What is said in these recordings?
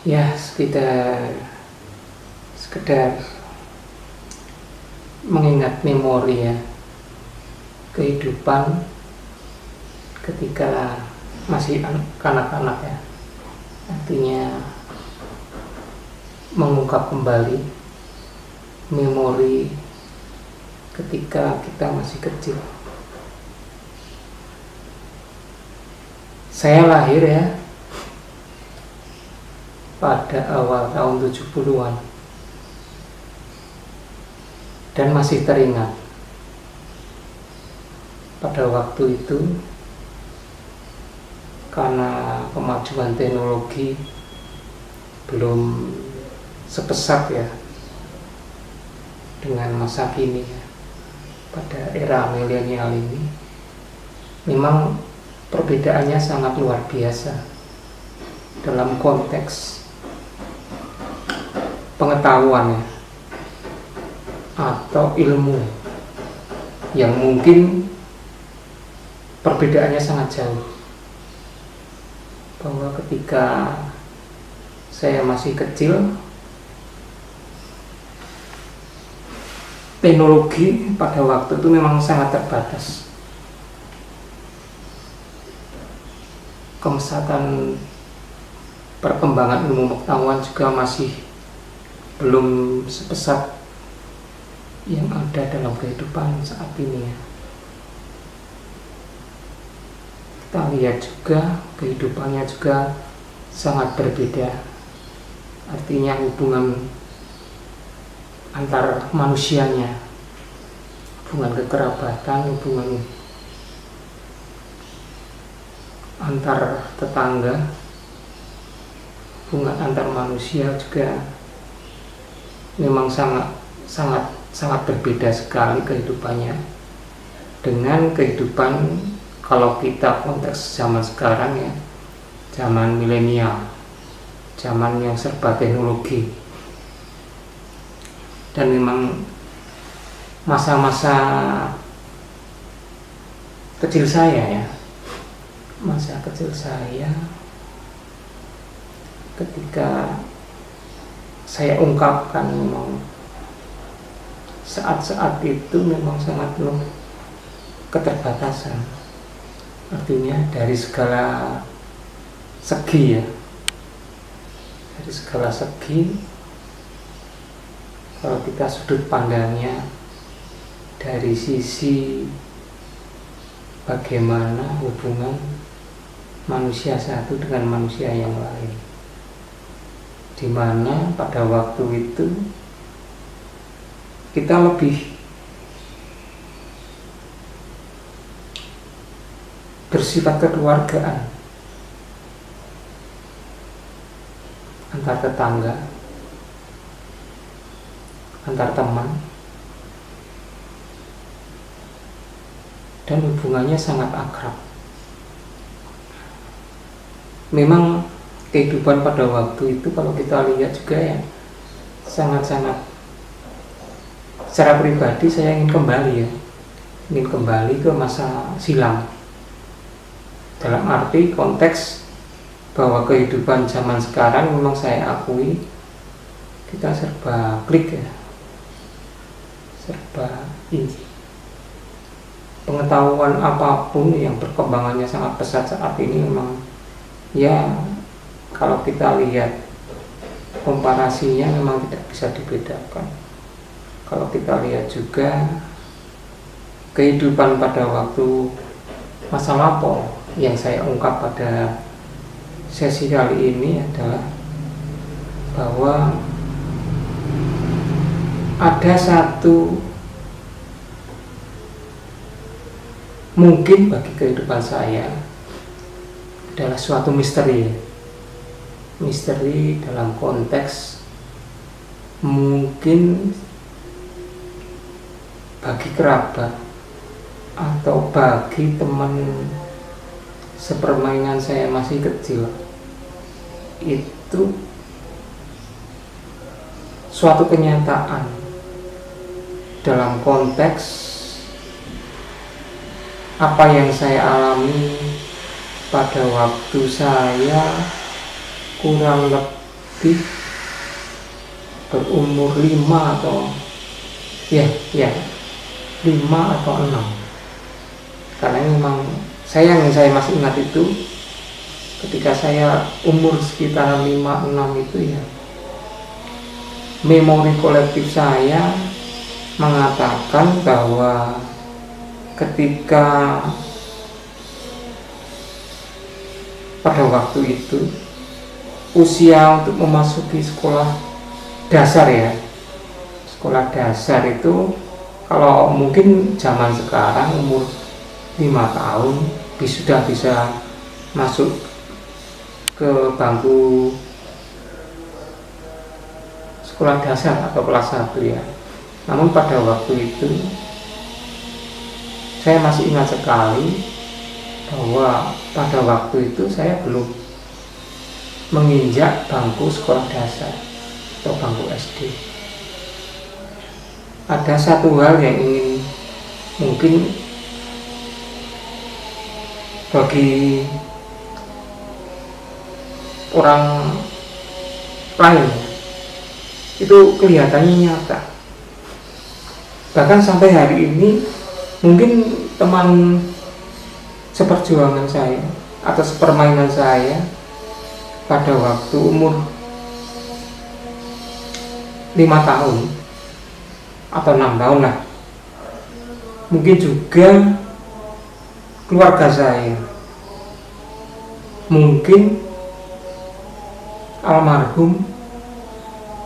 Ya, sekedar mengingat memori ya, kehidupan ketika masih kanak-kanak ya, artinya mengungkap kembali memori ketika kita masih kecil. Saya lahir ya pada awal tahun 70-an dan masih teringat pada waktu itu, karena kemajuan teknologi belum sepesat ya dengan masa kini ya. Pada era milenial ini memang perbedaannya sangat luar biasa dalam konteks pengetahuan ya, atau ilmu yang mungkin perbedaannya sangat jauh. Bahwa ketika saya masih kecil, teknologi pada waktu itu memang sangat terbatas. Kemesatan perkembangan ilmu pengetahuan juga masih belum sepesat yang ada dalam kehidupan saat ini ya. Kita lihat juga kehidupannya juga sangat berbeda. Artinya hubungan antar manusianya, hubungan kekerabatan, hubungan antar tetangga, hubungan antar manusia juga memang sangat berbeda sekali kehidupannya dengan kehidupan kalau kita konteks zaman sekarang ya, zaman milenial, zaman yang serba teknologi. Dan memang masa-masa kecil saya ya, masa kecil saya ketika saya ungkapkan, memang saat-saat itu memang sangat penuh keterbatasan. Artinya dari segala segi ya, dari segala segi, kalau kita sudut pandangnya dari sisi bagaimana hubungan manusia satu dengan manusia yang lain, dimana pada waktu itu kita lebih bersifat kekeluargaan antar tetangga, antar teman, dan hubungannya sangat akrab. Memang kehidupan pada waktu itu kalau kita lihat juga ya, sangat-sangat, secara pribadi saya ingin kembali ke masa silam, dalam arti konteks bahwa kehidupan zaman sekarang memang saya akui kita serba klik ya, serba ini, pengetahuan apapun yang perkembangannya sangat pesat saat ini memang ya, kalau kita lihat komparasinya memang tidak bisa dibedakan. Kalau kita lihat juga kehidupan pada waktu masa lampau yang saya ungkap pada sesi kali ini adalah bahwa ada satu, mungkin bagi kehidupan saya adalah suatu misteri dalam konteks mungkin bagi kerabat atau bagi teman sepermainan saya masih kecil, itu suatu kenyataan dalam konteks apa yang saya alami pada waktu saya kurang lebih lebih berumur 5 atau ya 5 atau 6, karena memang saya masih ingat itu ketika saya umur sekitar 5-6 itu ya, memori kolektif saya mengatakan bahwa ketika pada waktu itu usia untuk memasuki sekolah dasar ya, sekolah dasar itu kalau mungkin zaman sekarang umur 5 tahun sudah bisa masuk ke bangku sekolah dasar atau kelas 1 ya. Namun pada waktu itu saya masih ingat sekali bahwa pada waktu itu saya belum menginjak bangku sekolah dasar atau bangku SD. Ada satu hal yang ingin mungkin bagi orang lain itu kelihatannya nyata, bahkan sampai hari ini mungkin teman seperjuangan saya atau sepermainan saya pada waktu umur 5 tahun atau 6 tahun lah, mungkin juga keluarga saya, mungkin almarhum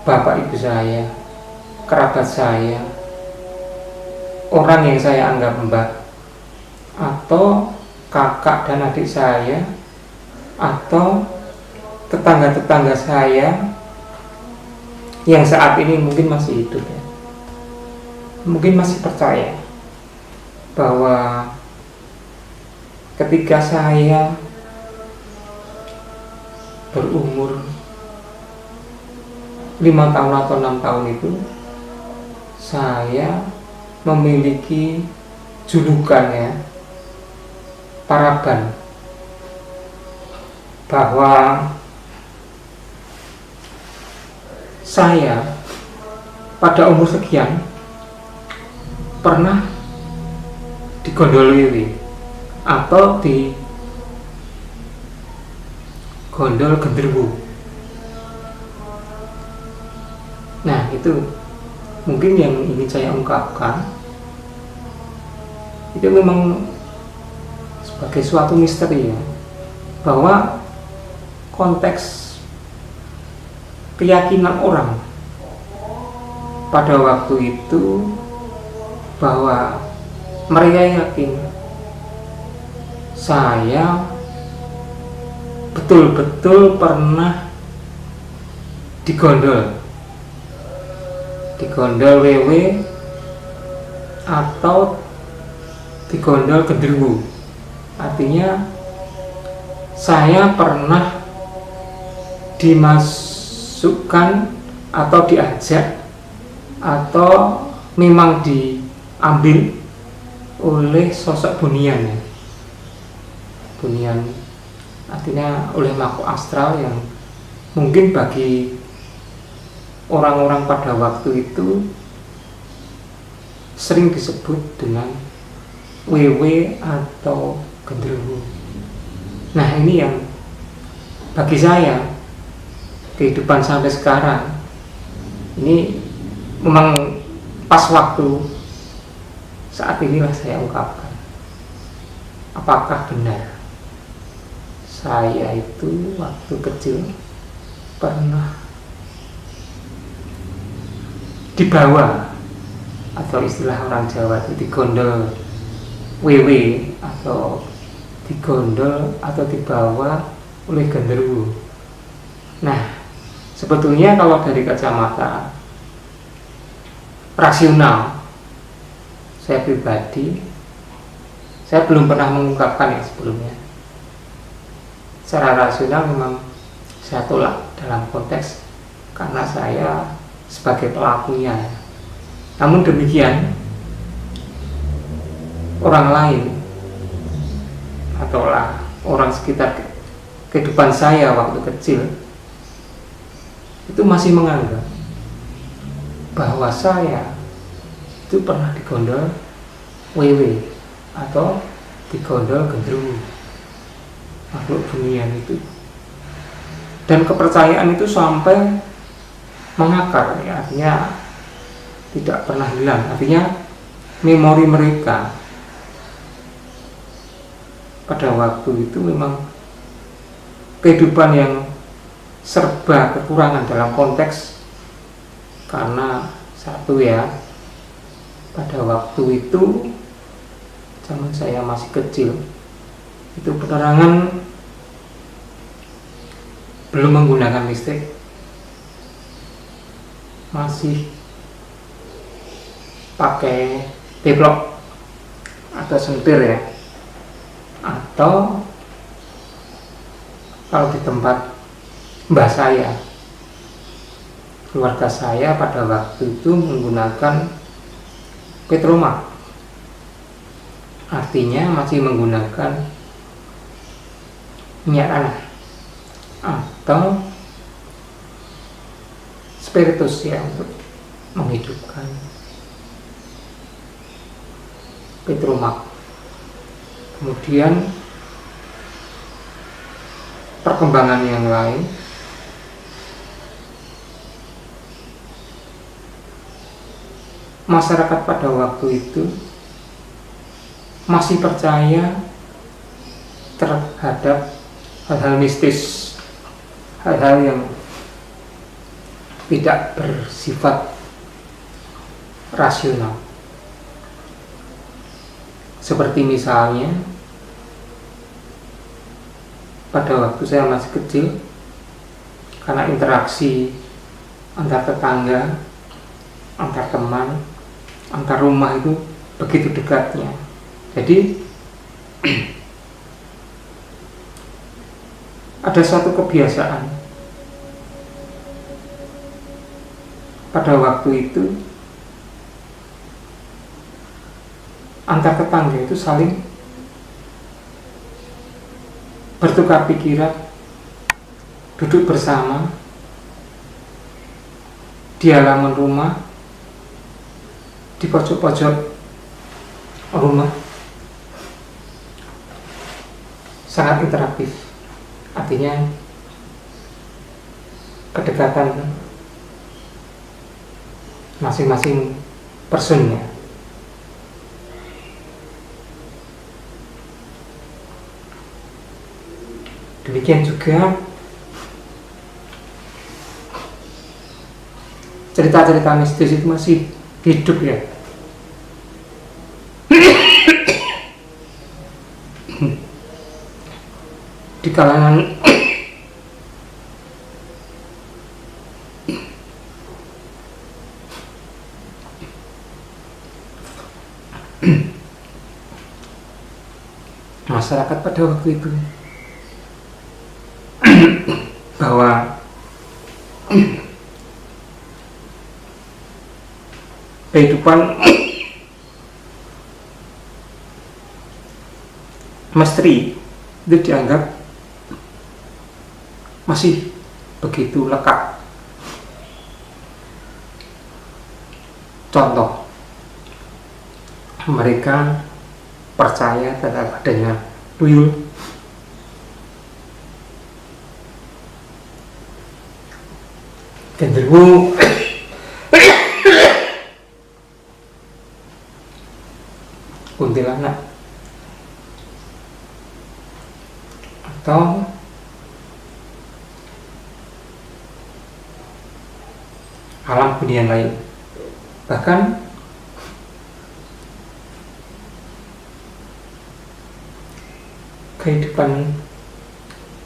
bapak ibu saya, kerabat saya, orang yang saya anggap mbah, atau kakak dan adik saya, atau tetangga-tetangga saya yang saat ini mungkin masih hidup ya, mungkin masih percaya bahwa ketika saya berumur 5 tahun atau 6 tahun itu saya memiliki julukan ya, paraban, bahwa saya pada umur sekian pernah digondol atau digondol genderuwo. Nah, itu mungkin yang ingin saya ungkapkan. Itu memang sebagai suatu misteri ya, bahwa konteks keyakinan orang pada waktu itu bahwa mereka yakin saya betul-betul pernah digondol wewe atau digondol genderuwo. Artinya saya pernah dimasukkan atau diajak atau memang diambil oleh sosok bunian ya. Bunian artinya oleh makhluk astral yang mungkin bagi orang-orang pada waktu itu sering disebut dengan wewe atau genderuwo. Nah, ini yang bagi saya kehidupan sampai sekarang ini memang pas waktu saat inilah saya ungkapkan, apakah benar saya itu waktu kecil pernah dibawa, atau istilah orang Jawa itu digondol wewe, atau digondol atau dibawa oleh genderuwo. Nah, sebetulnya kalau dari kacamata rasional, saya pribadi, saya belum pernah mengungkapkan ya sebelumnya. Secara rasional memang saya tolak dalam konteks karena saya sebagai pelakunya. Namun demikian, orang lain atau orang sekitar kehidupan saya waktu kecil itu masih menganggap bahwa saya itu pernah digondol wewe atau digondol gendruwo makhluk dunia itu, dan kepercayaan itu sampai mengakar, ya, artinya tidak pernah hilang. Artinya memori mereka pada waktu itu memang kehidupan yang serba kekurangan dalam konteks, karena satu ya, pada waktu itu zaman saya masih kecil itu penerangan belum menggunakan listrik, masih pakai teplok atau sentir ya, atau kalau di tempat mbah saya, keluarga saya pada waktu itu menggunakan petromak, artinya masih menggunakan minyak tanah atau spiritus ya untuk menghidupkan petromak. Kemudian perkembangan yang lain masyarakat pada waktu itu masih percaya terhadap hal-hal mistis, hal-hal yang tidak bersifat rasional, seperti misalnya pada waktu saya masih kecil, karena interaksi antar tetangga, antar teman, antar rumah itu begitu dekatnya, jadi ada suatu kebiasaan pada waktu itu antar tetangga itu saling bertukar pikiran, duduk bersama di halaman rumah, di pojok-pojok rumah, sangat interaktif. Artinya kedekatan masing-masing personnya. Demikian juga cerita-cerita mistis itu masih hidup ya. Di kalangan masyarakat pada waktu itu, bahwa kehidupan misteri itu dianggap masih begitu lekat. Contoh, mereka percaya terhadap adanya tuyul, genderuwo, kuntilanak, atau alam bunian lain. Bahkan kehidupan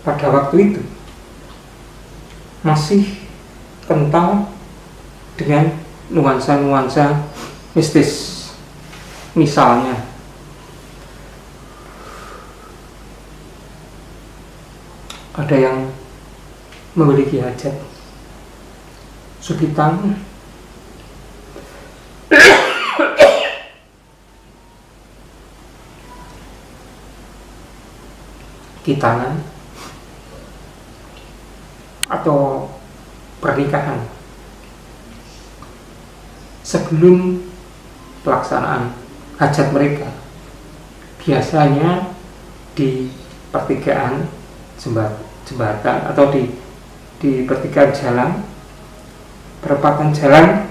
pada waktu itu masih kental dengan nuansa-nuansa mistis. Misalnya ada yang memiliki hajat sukitan, kitangan, atau pernikahan, sebelum pelaksanaan hajat mereka, biasanya di pertigaan jembatan atau di pertigaan jalan, perempatan jalan,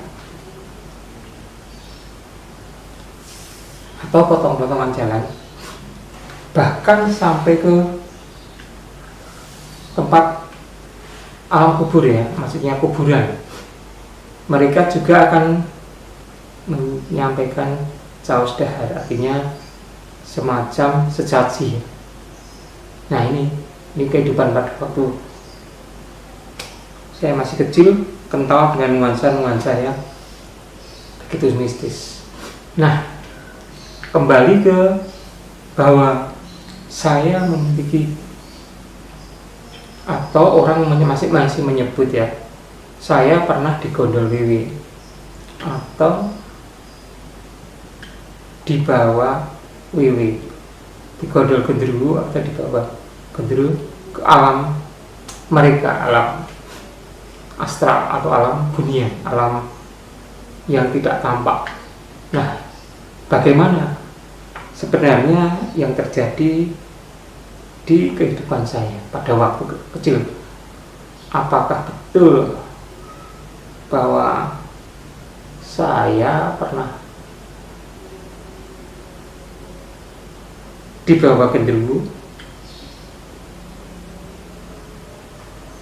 atau potong-potongan jalan, bahkan sampai ke tempat alam kubur ya, maksudnya kuburan, mereka juga akan menyampaikan caos dahar, artinya semacam sesaji. Nah ini kehidupan pada waktu saya masih kecil, kental dengan nuansa-nuansa yang begitu mistis. Nah, kembali ke bahwa saya memiliki, atau orang masih menyebut ya, saya pernah digondol wiwi atau dibawa wiwi, digondol genderuwo atau dibawa genderuwo ke alam mereka, alam astral atau alam dunia, alam yang tidak tampak. Nah, bagaimana sebenarnya yang terjadi di kehidupan saya pada waktu kecil? Apakah betul bahwa saya pernah dibawa genderuwo,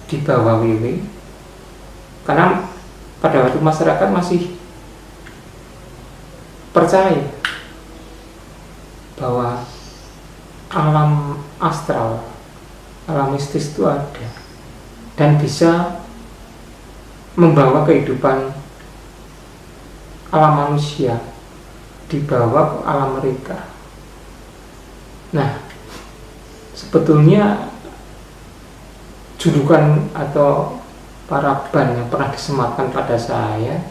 dibawa wiwi? Karena pada waktu masyarakat masih percaya bahwa alam astral, alam mistis itu ada dan bisa membawa kehidupan alam manusia, dibawa ke alam mereka. Nah, sebetulnya julukan atau paraban yang pernah disematkan pada saya,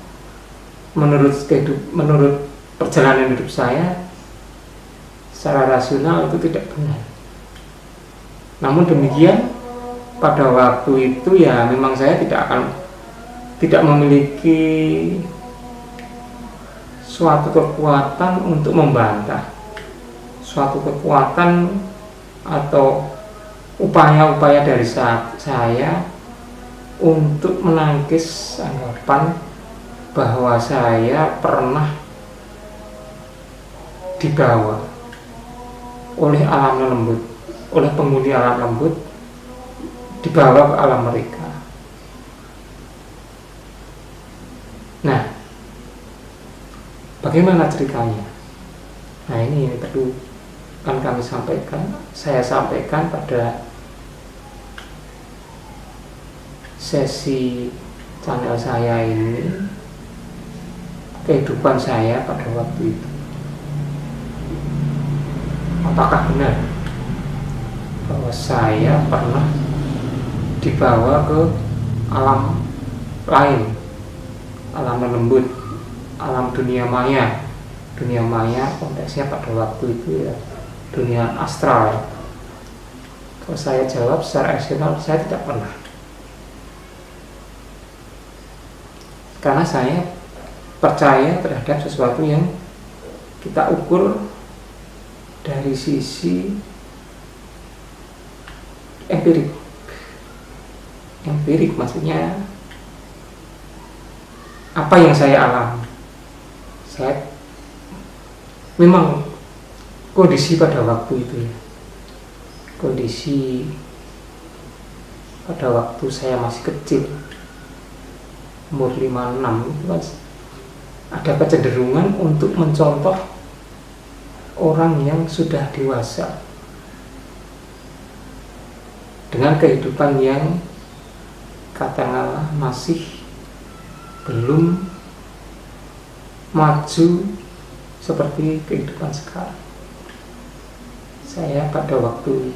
menurut perjalanan hidup saya, secara rasional itu tidak benar. Namun demikian, pada waktu itu ya memang saya tidak memiliki suatu kekuatan untuk membantah, suatu kekuatan atau upaya-upaya dari saya untuk menangkis anggapan bahwa saya pernah dibawa oleh alam lembut, oleh penghuni alam lembut, dibawa ke alam mereka. Nah, bagaimana ceritanya? Nah, ini perlu kan saya sampaikan pada sesi channel saya ini, kehidupan saya pada waktu itu. Apakah benar bahwa saya pernah dibawa ke alam lain, alam lembut, alam dunia maya? Dunia maya konteksnya pada waktu itu ya dunia astral. Kalau saya jawab secara rasional, saya tidak pernah. Karena saya percaya terhadap sesuatu yang kita ukur dari sisi empirik. Empirik maksudnya apa yang saya alami. Saya memang kondisi pada waktu itu ya, kondisi pada waktu saya masih kecil, umur 5-6 itu kan ada kecenderungan untuk mencontoh orang yang sudah dewasa dengan kehidupan yang katakanlah masih belum maju seperti kehidupan sekarang. Saya pada waktu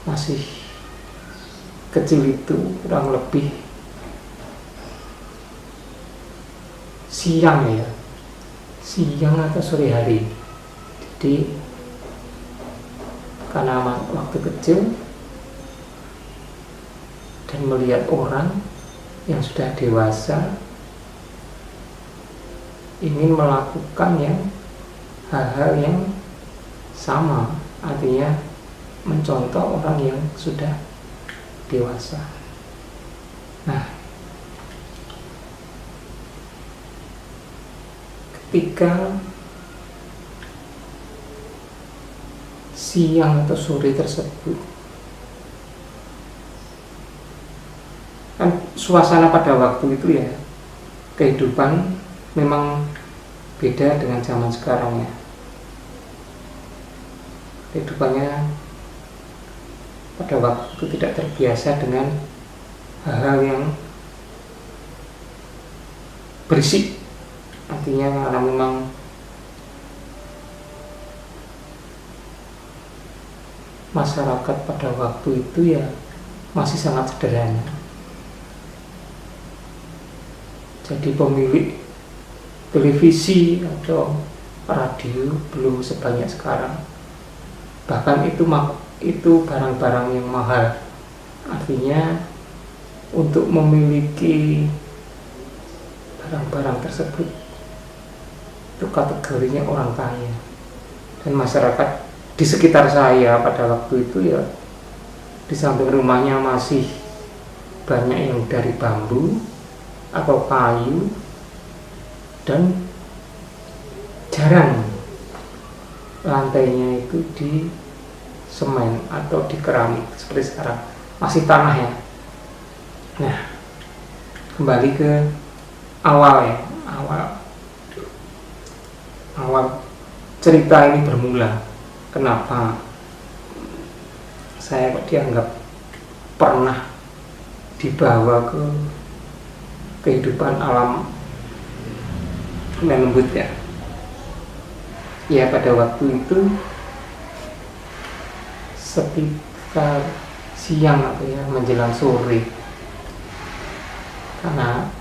masih kecil itu kurang lebih siang atau sore hari. Jadi karena waktu kecil dan melihat orang yang sudah dewasa ingin melakukan hal-hal yang sama, artinya mencontoh orang yang sudah dewasa. Nah, ketika siang atau sore tersebut, kan suasana pada waktu itu ya, kehidupan memang beda dengan zaman sekarang ya. Kehidupannya pada waktu itu tidak terbiasa dengan hal-hal yang berisik, artinya karena memang masyarakat pada waktu itu ya masih sangat sederhana. Jadi pemilik televisi atau radio belum sebanyak sekarang. Bahkan itu barang-barang yang mahal. Artinya untuk memiliki barang-barang tersebut itu kategorinya orang kaya. Dan masyarakat di sekitar saya pada waktu itu ya, di samping rumahnya masih banyak yang dari bambu atau kayu, dan jarang lantainya itu di semen atau di keramik seperti sekarang, masih tanah ya. Nah, kembali ke awal ya, awal cerita ini bermula. Kenapa saya kok dianggap pernah dibawa ke kehidupan alam dan lembut ya? Ya, pada waktu itu sekitar siang atau ya menjelang sore, karena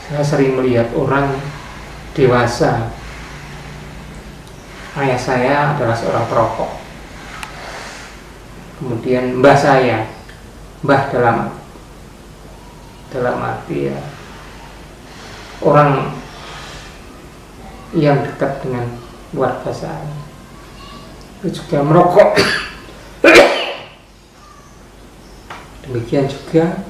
saya sering melihat orang dewasa. Ayah saya adalah seorang perokok, kemudian mbah saya, mbah dalam arti ya orang yang dekat dengan keluarga saya, itu juga merokok. Demikian juga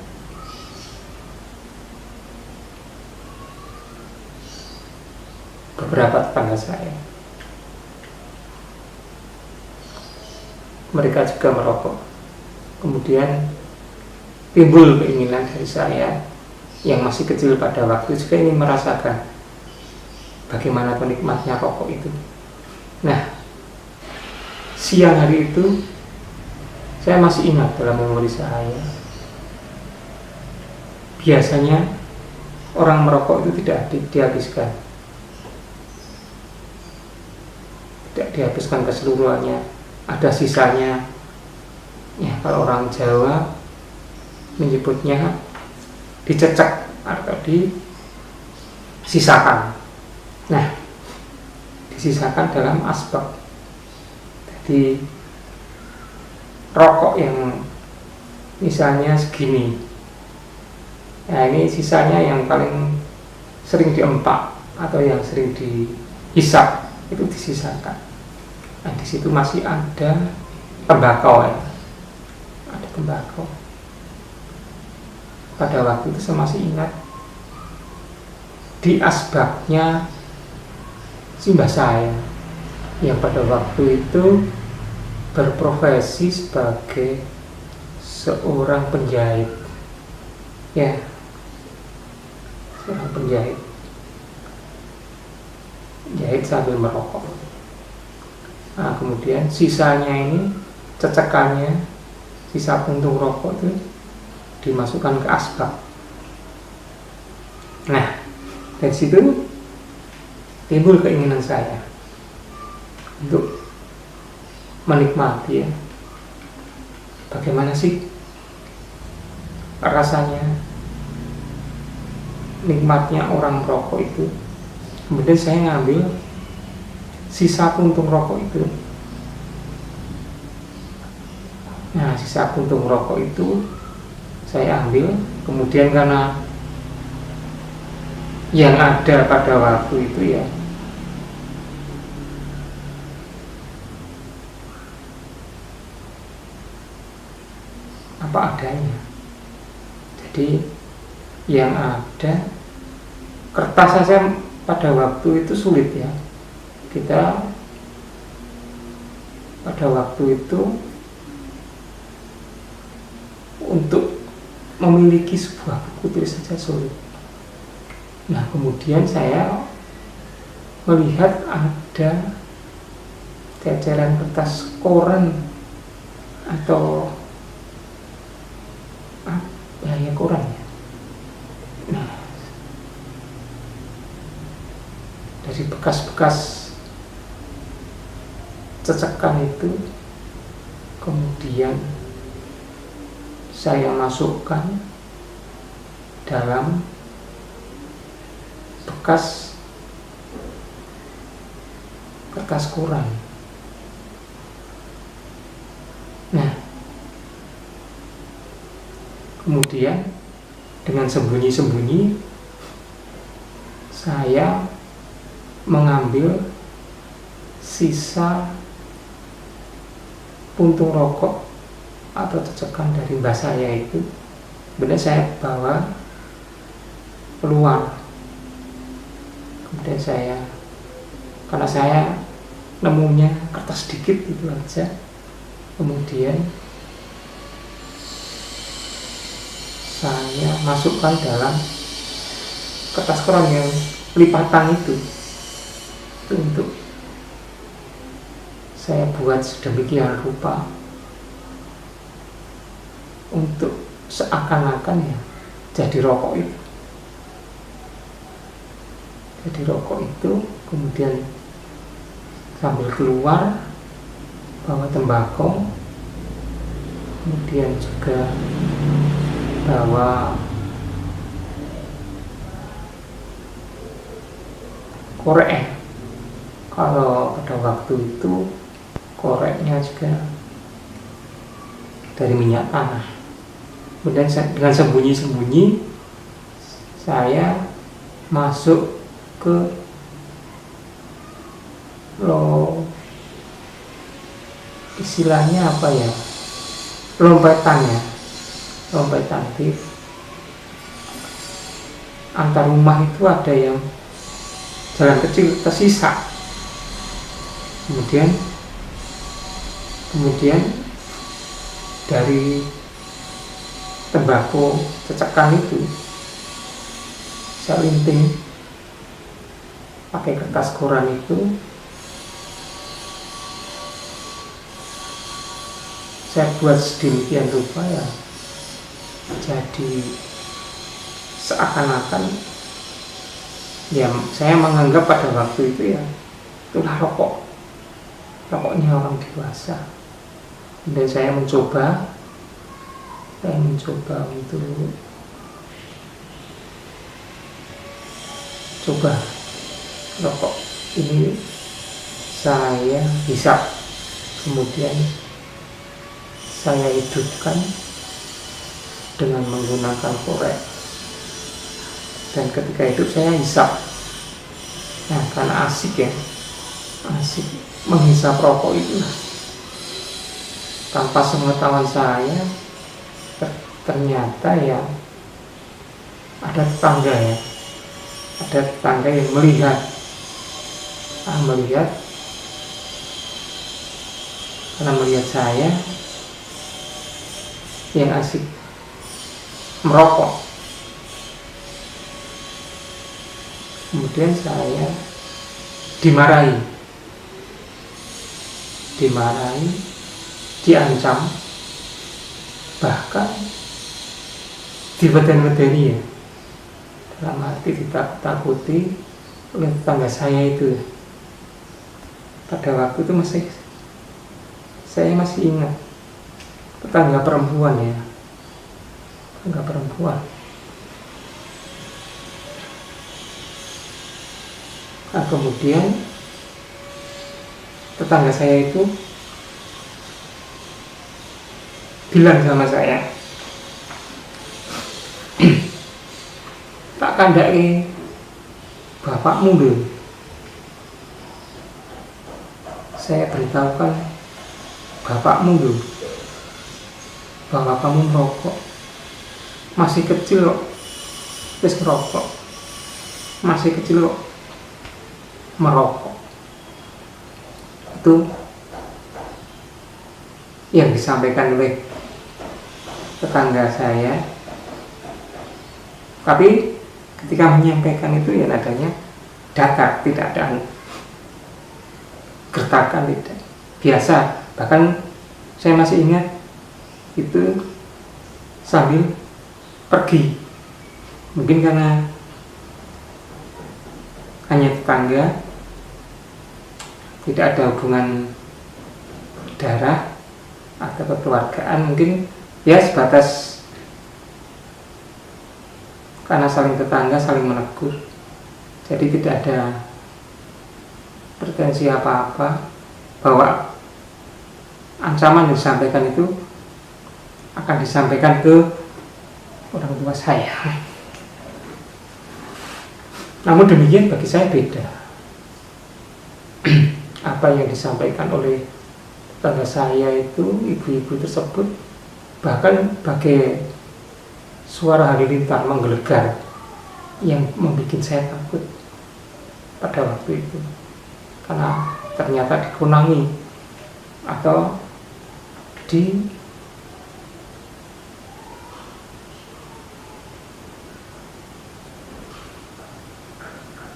beberapa tetangga saya, mereka juga merokok. Kemudian timbul keinginan dari saya yang masih kecil pada waktu juga ingin merasakan bagaimana penikmatnya rokok itu. Nah, siang hari itu saya masih ingat dalam memori saya, biasanya orang merokok itu tidak dihabiskan, tidak dihabiskan keseluruhannya, ada sisanya. Ya, kalau orang Jawa menyebutnya dicecek atau disisakan. Nah, disisakan dalam asbak. Jadi rokok yang misalnya segini, nah ini sisanya yang paling sering diempak atau yang sering dihisap itu disisakan. Nah, di situ masih ada tembakau ya, ada tembakau. Pada waktu itu saya masih ingat di asbaknya simbah saya yang pada waktu itu berprofesi sebagai seorang penjahit ya, seorang penjahit, jahit sambil merokok. Nah, kemudian sisanya ini, cecekannya, sisa puntung rokok itu dimasukkan ke asbak. Nah, dari situ timbul keinginan saya untuk menikmati ya, bagaimana sih rasanya, nikmatnya orang merokok itu. Kemudian saya ngambil sisa puntung rokok itu. Nah, sisa puntung rokok itu saya ambil. Kemudian karena yang ada pada waktu itu ya apa adanya, jadi yang ada kertas saja pada waktu itu sulit ya. Kita pada waktu itu untuk memiliki sebuah buku tulis saja sulit. Nah, kemudian saya melihat ada jajaran kertas koran atau ya koran ya. Nah, dari bekas-bekas cecekan itu kemudian saya masukkan dalam bekas kertas koran. Nah, kemudian dengan sembunyi-sembunyi saya mengambil sisa puntung rokok atau cecekan dari mbah saya itu, benar saya bawa keluar. Kemudian saya, karena saya nemunya kertas sedikit itu aja, kemudian saya masukkan dalam kertas koran yang lipatan itu untuk saya buat sedemikian rupa untuk seakan-akan ya jadi rokok itu. Jadi rokok itu kemudian sambil keluar bawa tembakau, kemudian juga bawa korek. Kalau pada waktu itu koreknya juga dari minyak tanah. Kemudian dengan sembunyi-sembunyi saya masuk ke istilahnya apa ya, lompetan di antar rumah itu ada yang jalan kecil tersisa. Kemudian dari tembakau cecekan itu saya linting pakai kertas koran itu, saya buat sedemikian rupa ya jadi seakan-akan ya saya menganggap pada waktu itu ya itulah rokoknya orang dewasa. Dan saya mencoba untuk coba rokok ini saya hisap, kemudian saya hidupkan dengan menggunakan korek, dan ketika hidup saya hisap. Nah, karena asik menghisap rokok itu tanpa sepengetahuan saya ternyata ya ada tetangga yang melihat karena melihat saya yang asik merokok. Kemudian saya dimarahi, diancam, bahkan dibeden-bedeni ya, dalam arti ditakut-takuti oleh tetangga saya itu. Pada waktu itu saya masih ingat, tetangga perempuan. Nah, kemudian tetangga saya itu bilang sama saya, tak kandhake bapakmu lho. Saya beritahukan bapakmu lho bahwa kamu merokok. Masih kecil kok wis ngerokok. Masih kecil kok merokok. Itu yang disampaikan oleh tetangga saya. Tapi ketika menyampaikan itu ya nadanya datar, tidak ada gertakan, tidak biasa. Bahkan saya masih ingat itu sambil pergi, mungkin karena hanya tetangga, tidak ada hubungan darah atau kekeluargaan, mungkin ya sebatas karena saling tetangga, saling menegur, jadi tidak ada pretensi apa-apa bahwa ancaman yang disampaikan itu akan disampaikan ke orang tua saya. Namun demikian bagi saya beda. Apa yang disampaikan oleh tetangga saya itu, ibu-ibu tersebut, bahkan bagai suara halilintar menggelegar yang membuat saya takut pada waktu itu, karena ternyata dikunangi atau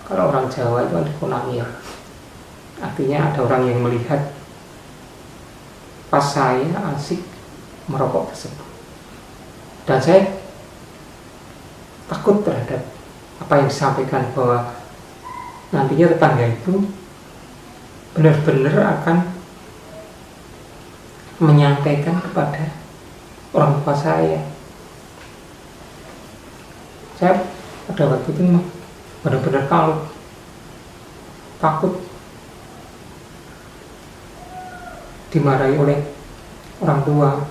kalau orang Jawa itu dikunangi ya, artinya ada orang yang melihat pas saya asik merokok tersebut, dan saya takut terhadap apa yang disampaikan bahwa nantinya tetangga itu benar-benar akan menyampaikan kepada orang tua saya. Saya pada waktu itu benar-benar takut dimarahi oleh orang tua,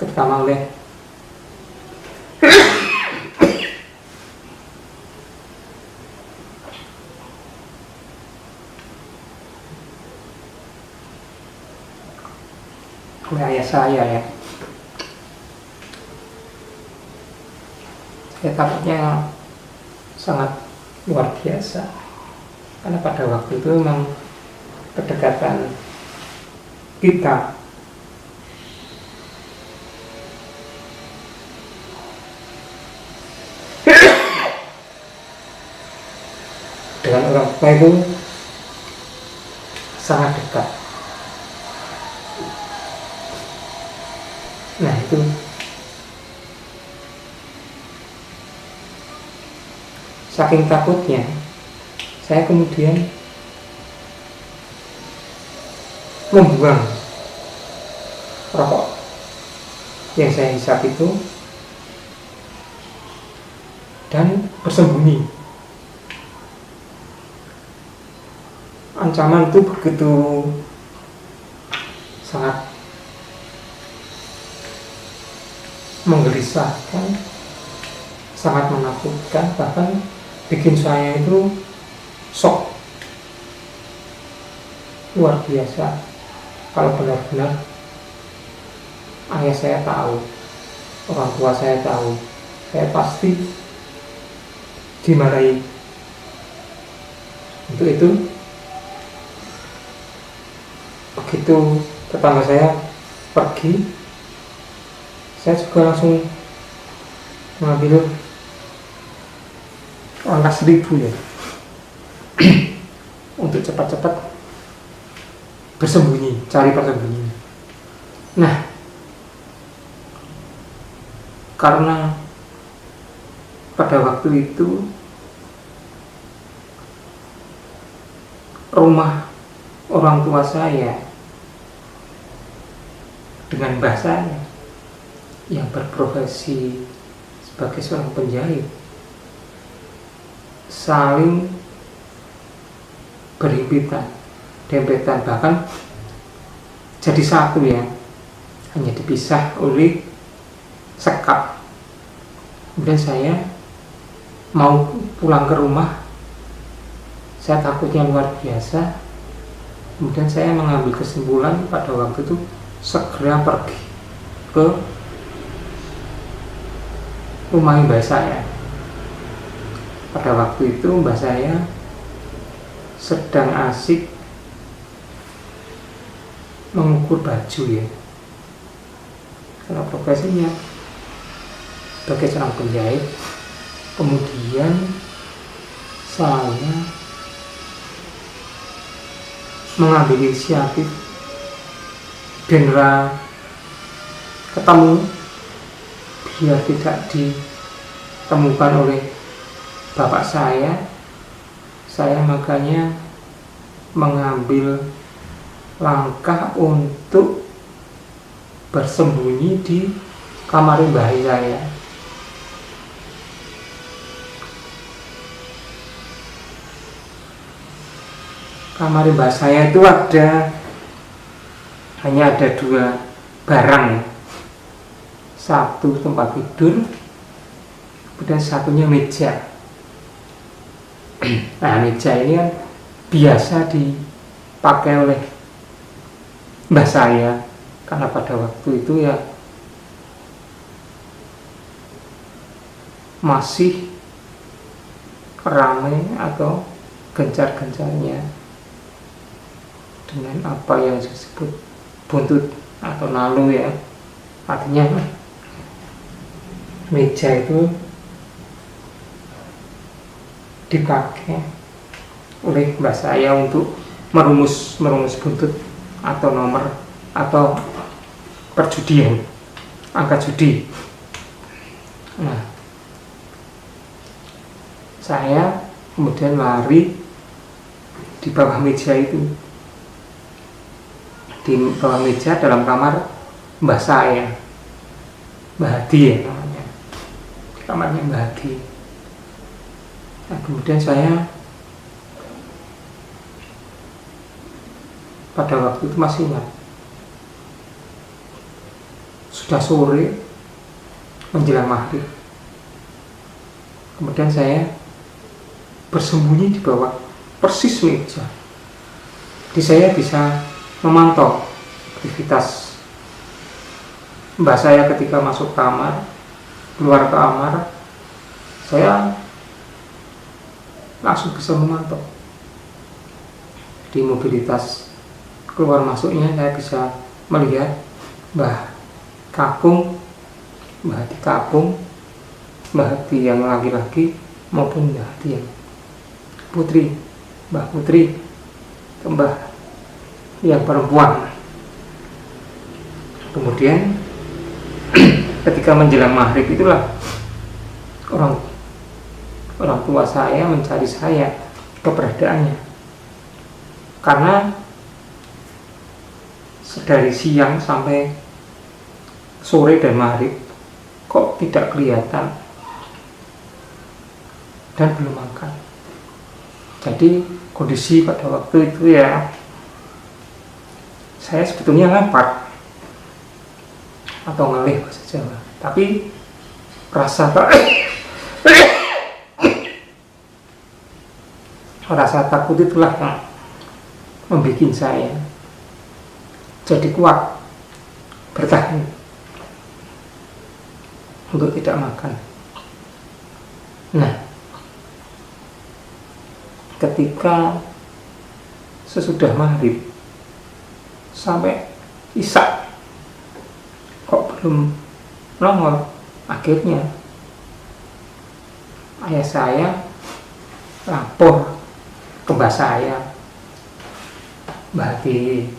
terutama oleh ayah saya ya. Saya takutnya sangat luar biasa, karena pada waktu itu memang kedekatan kita dengan orang tua itu sangat dekat. Nah itu saking takutnya saya kemudian membuang rokok yang saya hisap itu dan bersembunyi. Ancaman itu begitu sangat menggelisahkan, sangat menakutkan, bahkan bikin saya itu shock luar biasa. Kalau benar-benar ayah saya tahu, orang tua saya tahu, saya pasti dimarahi. Untuk itu begitu tetangga saya pergi, saya juga langsung mengambil langkah 1000 ya untuk cepat-cepat bersembunyi, cari persembunyian. Nah, karena pada waktu itu rumah orang tua saya dengan mbah saya yang berprofesi sebagai seorang penjahit saling berhimpitan, dempetan, bahkan jadi satu ya, hanya dipisah oleh sekap. Kemudian saya mau pulang ke rumah, saya takutnya luar biasa. Kemudian saya mengambil kesimpulan pada waktu itu segera pergi ke rumah mbah saya. Pada waktu itu mbah saya sedang asik mengukur baju ya, karena profesinya sebagai seorang penjahit. Kemudian saya mengambil inisiatif dan ketemu biar tidak ditemukan oleh bapak saya makanya mengambil langkah untuk bersembunyi di kamar mbah saya. Kamar mbah saya itu hanya ada 2 barang ya. Satu tempat tidur, kemudian satunya meja. Nah, meja ini kan biasa dipakai oleh mbah saya karena pada waktu itu ya masih ramai atau gencar-gencarnya dengan apa yang disebut buntut atau nalu ya. Artinya meja itu dipakai oleh mbah saya untuk merumus buntut atau nomor atau perjudian, angka judi. Nah, saya kemudian lari di bawah meja itu, di bawah meja dalam kamar mbah saya, Mbah Hadi ya namanya, kamarnya Mbah Hadi. Nah, kemudian saya pada waktu itu masih ingat, sudah sore menjelang maghrib. Kemudian saya bersembunyi di bawah persis meja. Jadi saya bisa memantau aktivitas mbah saya ketika masuk kamar, keluar kamar, saya langsung bisa memantau. Di mobilitas keluar masuknya saya bisa melihat Mbah Kakung, Mbah Hadi Kakung, Mbah Hadi yang laki-laki maupun Mbah Hadi yang putri, Mbah Putri, Mbah yang perempuan. Kemudian ketika menjelang maghrib itulah orang tua saya mencari saya keberadaannya, karena dari siang sampai sore dan maghrib kok tidak kelihatan dan belum makan. Jadi kondisi pada waktu itu ya saya sebetulnya lapar atau ngelih bahasa Jawa, tapi rasa takut itulah yang membuat saya jadi kuat bertahan untuk tidak makan. Nah, ketika sesudah maghrib sampai isya kok belum nongol, akhirnya ayah saya lapor ke mbah saya, Mbah Hadi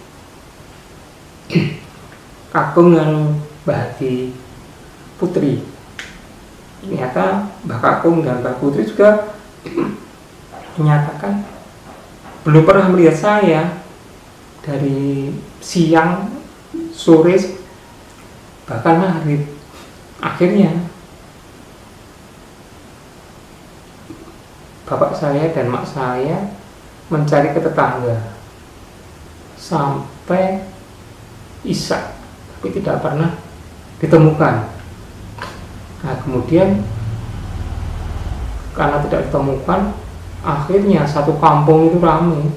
Kakung dan Mbah Hadi Putri. Ternyata Mbah Kakung dan Mbah Putri juga menyatakan belum pernah melihat saya dari siang, sore, bahkan maghrib. Akhirnya bapak saya dan mak saya mencari ke tetangga sampai isya, tapi tidak pernah ditemukan. Nah kemudian karena tidak ditemukan, akhirnya satu kampung itu ramai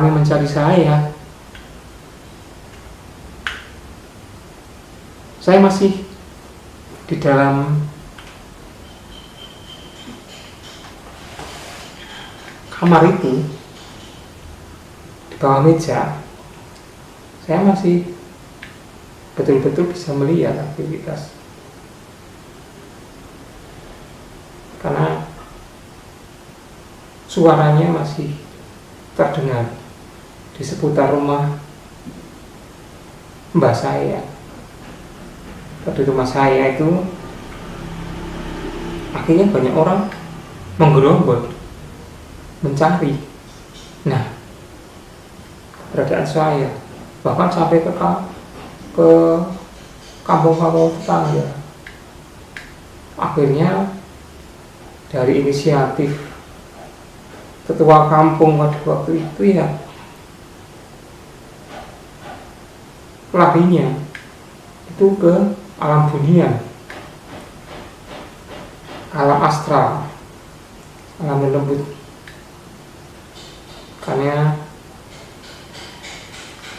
mencari saya. Saya masih di dalam kamar itu, di bawah meja. Saya masih betul-betul bisa melihat aktivitas, karena suaranya masih terdengar di seputar rumah mbah saya. Di rumah saya itu akhirnya banyak orang menggerombol mencari. Nah, keberadaan saya bahkan sampai ke kampung-kampung tetangga. Akhirnya dari inisiatif ketua kampung pada waktu itu ya, larinya itu ke alam dunia, alam astral, alam lembut. Karena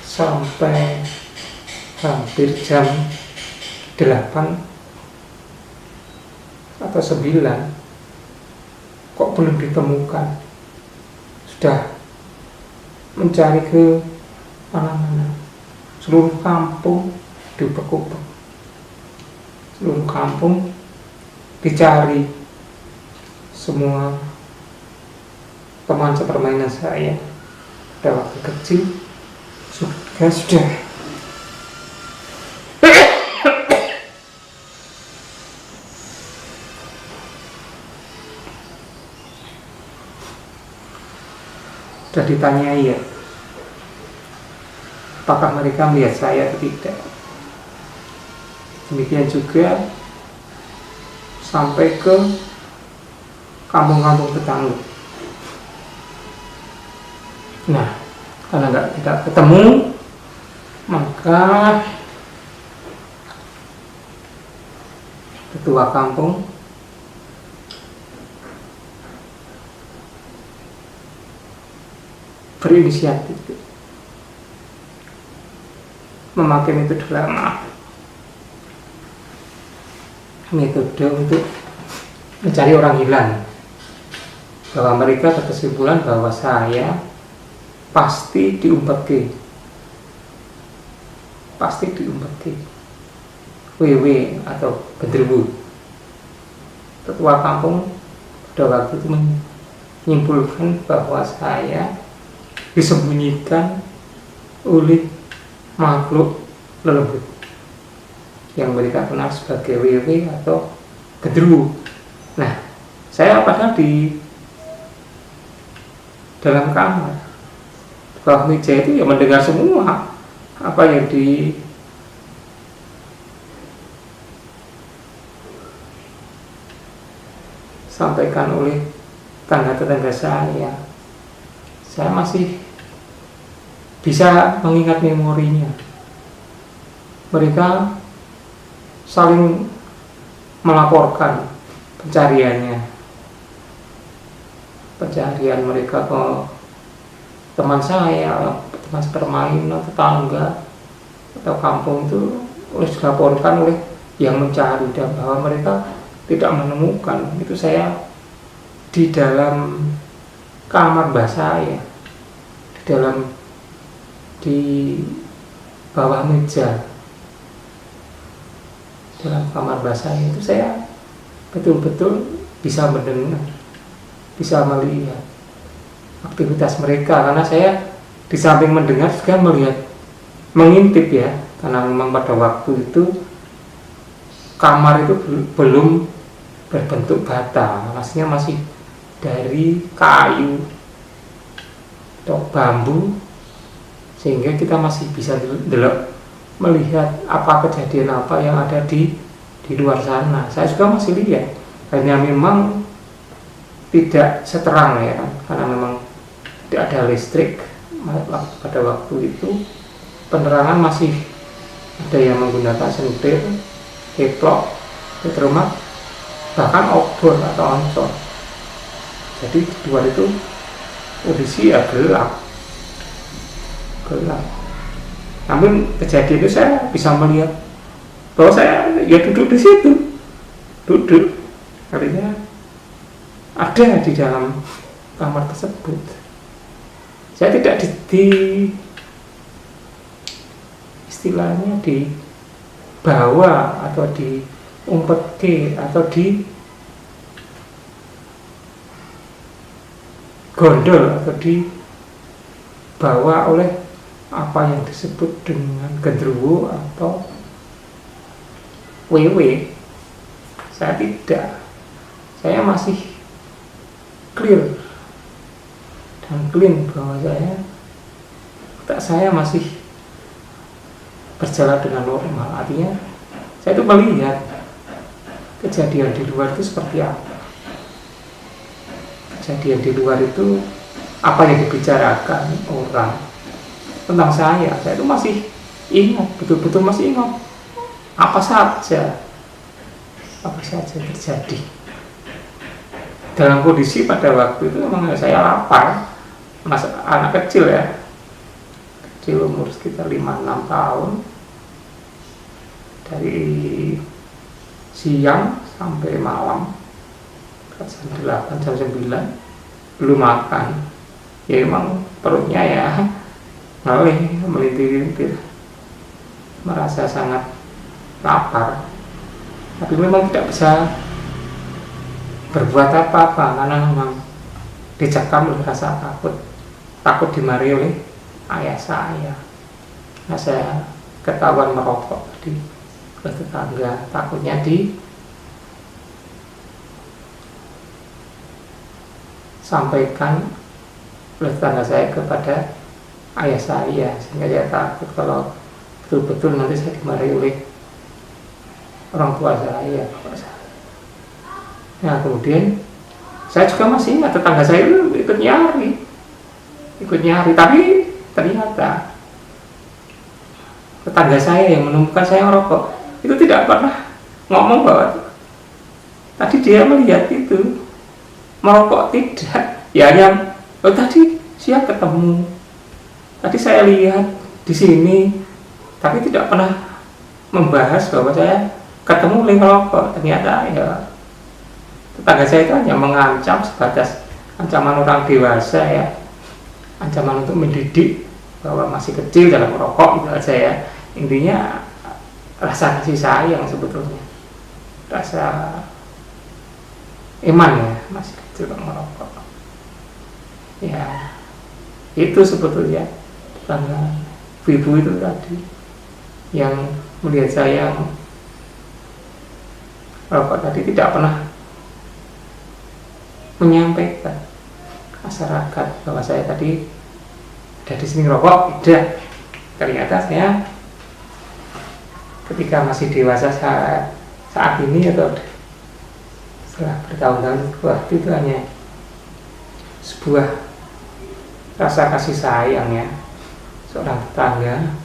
sampai hampir jam 8 atau 9 kok belum ditemukan. Sudah mencari ke mana-mana, seluruh kampung diubek-ubek, seluruh kampung dicari. Semua teman sepermainan saya pada waktu kecil sudah ditanyai ya, apakah mereka melihat saya atau tidak. Demikian juga sampai ke kampung-kampung tetangga. Nah, karena tidak ketemu, maka ketua kampung berinisiatif memakai metode lama, metode untuk mencari orang hilang, bahwa mereka berkesimpulan bahwa saya pasti diumpet WW atau genderuwo. Ketua kampung pada waktu itu menyimpulkan bahwa saya disembunyikan oleh makhluk lembut yang mereka kenal sebagai WW atau genderuwo. Nah, saya padahal di dalam kamar bawah meja itu ya mendengar semua apa yang disampaikan oleh tetangga saya. Saya masih bisa mengingat memorinya. Mereka saling melaporkan pencarian mereka ke teman saya, teman sepermainan, tetangga atau kampung itu dilaporkan oleh yang mencari, dan bahwa mereka tidak menemukan. Itu saya di dalam kamar mbah saya, di bawah meja dalam kamar mbah saya itu saya betul-betul bisa mendengar, bisa melihat aktivitas mereka, karena saya di samping mendengar juga melihat, mengintip ya, karena memang pada waktu itu kamar itu belum berbentuk bata, maksudnya masih dari kayu atau bambu, sehingga kita masih bisa melihat apa kejadian apa yang ada di luar sana. Saya juga masih lihat, hanya memang tidak seterang ya kan, karena memang tidak ada listrik pada waktu itu. Penerangan masih ada yang menggunakan sendir, keplok, di rumah bahkan outdoor atau onsor. Jadi di luar itu kondisi ya gelap. Namun kejadian itu saya bisa melihat bahwa saya ya duduk di situ, artinya ada di dalam kamar tersebut. Saya tidak di istilahnya dibawa atau diumpet atau di gondol atau dibawa oleh apa yang disebut dengan genderuwo atau WW. Saya tidak, saya masih clear dan clean bahwa otak saya masih berjalan dengan normal. Artinya saya itu melihat kejadian di luar itu seperti apa. Kejadian di luar itu apa yang dibicarakan orang tentang saya itu masih ingat, betul-betul masih ingat apa saja terjadi. Dalam kondisi pada waktu itu memang saya lapar, anak kecil ya, kecil umur sekitar 5-6 tahun, dari siang sampai malam jam 8, jam 9 belum makan. Ya emang perutnya ya melintir-lintir, merasa sangat lapar, tapi memang tidak bisa berbuat apa-apa karena memang dicekam oleh rasa takut dimarahi oleh ayah saya. Nah, saya ketahuan merokok di tetangga, takutnya disampaikan oleh tetangga saya kepada ayah saya, sehingga saya takut kalau betul-betul nanti saya dimarahi oleh orang tua saya. Nah, kemudian saya juga masih ingat tetangga saya itu ikut nyari, tapi ternyata tetangga saya yang menemukan saya merokok itu tidak pernah ngomong bahwa tadi dia melihat itu merokok, tidak. Ya hanya tadi siap ketemu, tadi saya lihat di sini, tapi tidak pernah membahas bahwa saya ketemu oleh merokok. Ternyata ya tetangga saya itu hanya mengancam sebatas ancaman orang dewasa ya, ancaman untuk mendidik bahwa masih kecil dalam merokok gitu aja ya. Intinya rasa kasih sayang sebetulnya, rasa iman ya, masih kecil merokok ya. Itu sebetulnya tetangga ibu itu tadi yang melihat saya merokok tadi tidak pernah menyampaikan masyarakat bahwa saya tadi ada di sini rokok. Tidak. Ternyata saya ketika masih dewasa saat ini atau setelah bertahun-tahun waktu itu hanya sebuah rasa kasih sayang ya, seorang tetangga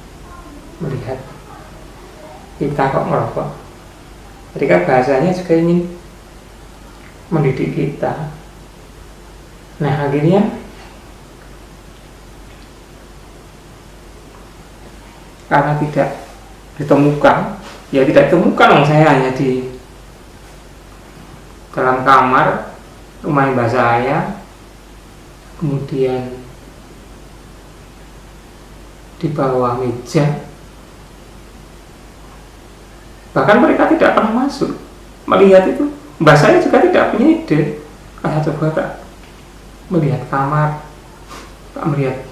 melihat kita kok merokok. Ketika bahasanya juga ingin mendidik kita. Nah, akhirnya karena tidak ditemukan, ya tidak ditemukan, saya hanya di dalam kamar rumah mbak saya, kemudian di bawah meja. Bahkan mereka tidak pernah masuk melihat itu. Mbak saya juga tidak punya ide. Coba tak melihat kamar, tak melihat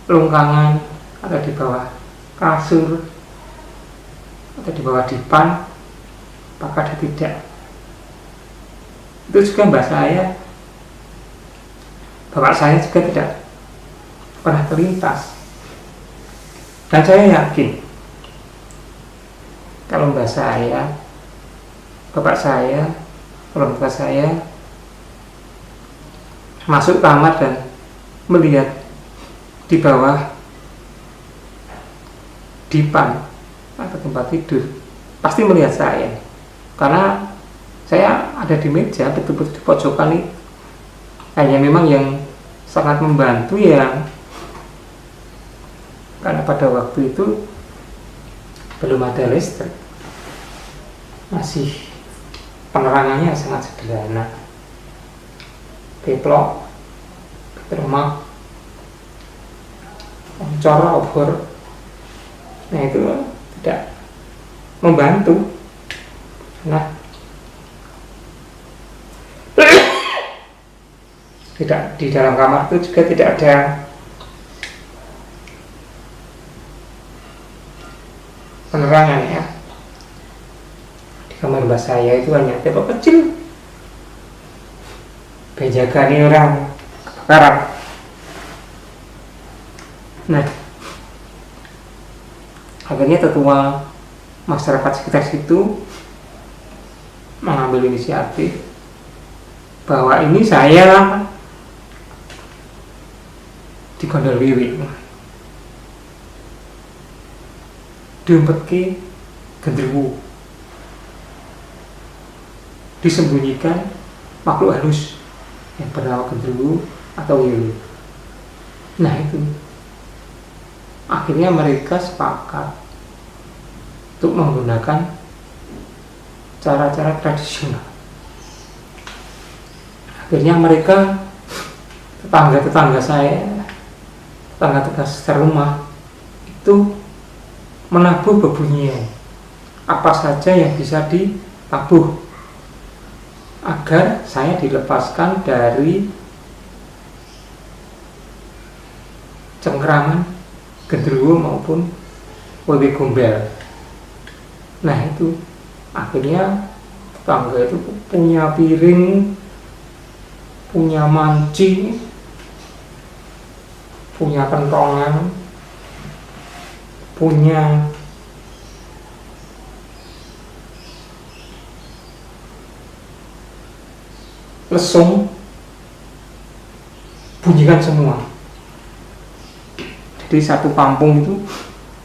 longgangan, ada di bawah kasur, atau di bawah dipan, apakah ada tidak. Itu juga mbak saya, bapak saya juga tidak pernah terlintas. Dan saya yakin kalau mbak saya, bapak saya, orang tua saya masuk kamar dan melihat di bawah dipan atau tempat tidur, pasti melihat saya. karena saya ada di meja betul-betul di pojokan itu. Hanya memang yang sangat membantu ya, karena pada waktu itu belum ada listrik, masih penerangannya sangat sederhana, teplok, termak, oncor, obor. Nah itu tidak membantu. Nah, tidak, di dalam kamar itu juga tidak ada penerangan ya. Di kamar mbak saya itu hanya tembok kecil, penjaga ini orang kebakaran. Nah, akhirnya tetua masyarakat sekitar situ mengambil inisiatif bahwa ini saya digondol wiwi, diumpetke genderuwo, disembunyikan makhluk halus yang bernama genderuwo atau wiwi. Nah itu, akhirnya mereka sepakat untuk menggunakan cara-cara tradisional. Akhirnya mereka, tetangga-tetangga saya, tetangga-tetangga serumah itu menabuh bebunyian apa saja yang bisa ditabuh agar saya dilepaskan dari cengkraman genderuwo maupun wewe gombel. Nah itu akhirnya tetangga itu punya piring, punya manci, punya kentongan, punya lesung, bunyikan semua. Jadi satu kampung itu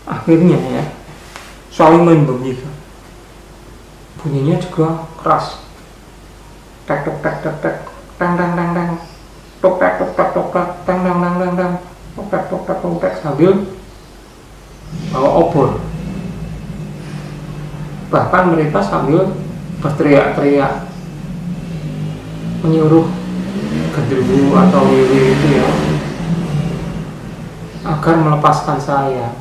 akhirnya ya saling membunyikan. Bunyinya juga keras, tek tek tek tek tek, tang tang tang tang, tok tek tok tek tok tek, tang tang tang tang tang, tok tek tok tek tok tek, sambil bawa obor. Bahkan mereka sambil berteriak-teriak menyuruh genderuwo atau wiwi itu ya agar melepaskan saya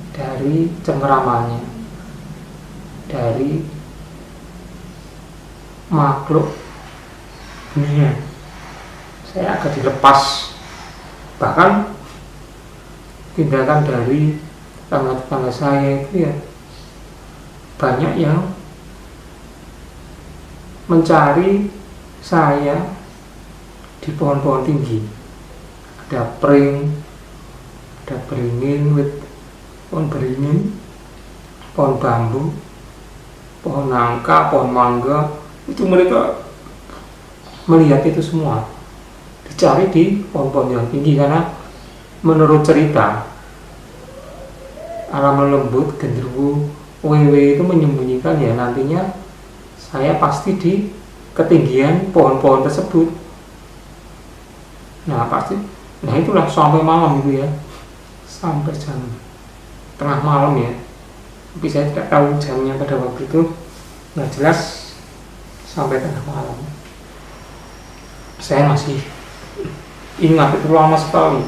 dari cengkeramannya, dari makhluk dunia. Saya akan dilepas. Bahkan tindakan dari tetangga-tetangga saya itu ya banyak yang mencari saya di pohon-pohon tinggi. Ada pring, ada beringin, pohon beringin, pohon bambu, pohon nangka, pohon mangga. Itu mereka melihat itu semua, dicari di pohon-pohon yang tinggi. Karena menurut cerita alam lembut genderuwo wewe itu menyembunyikan ya nantinya saya pasti di ketinggian pohon-pohon tersebut. Nah pasti, nah itulah sampai malam itu ya, sampai jam tengah malam ya. Tapi saya tidak tahu jamnya pada waktu itu, nggak jelas, sampai tengah malam. Saya masih ingat itu lama sekali.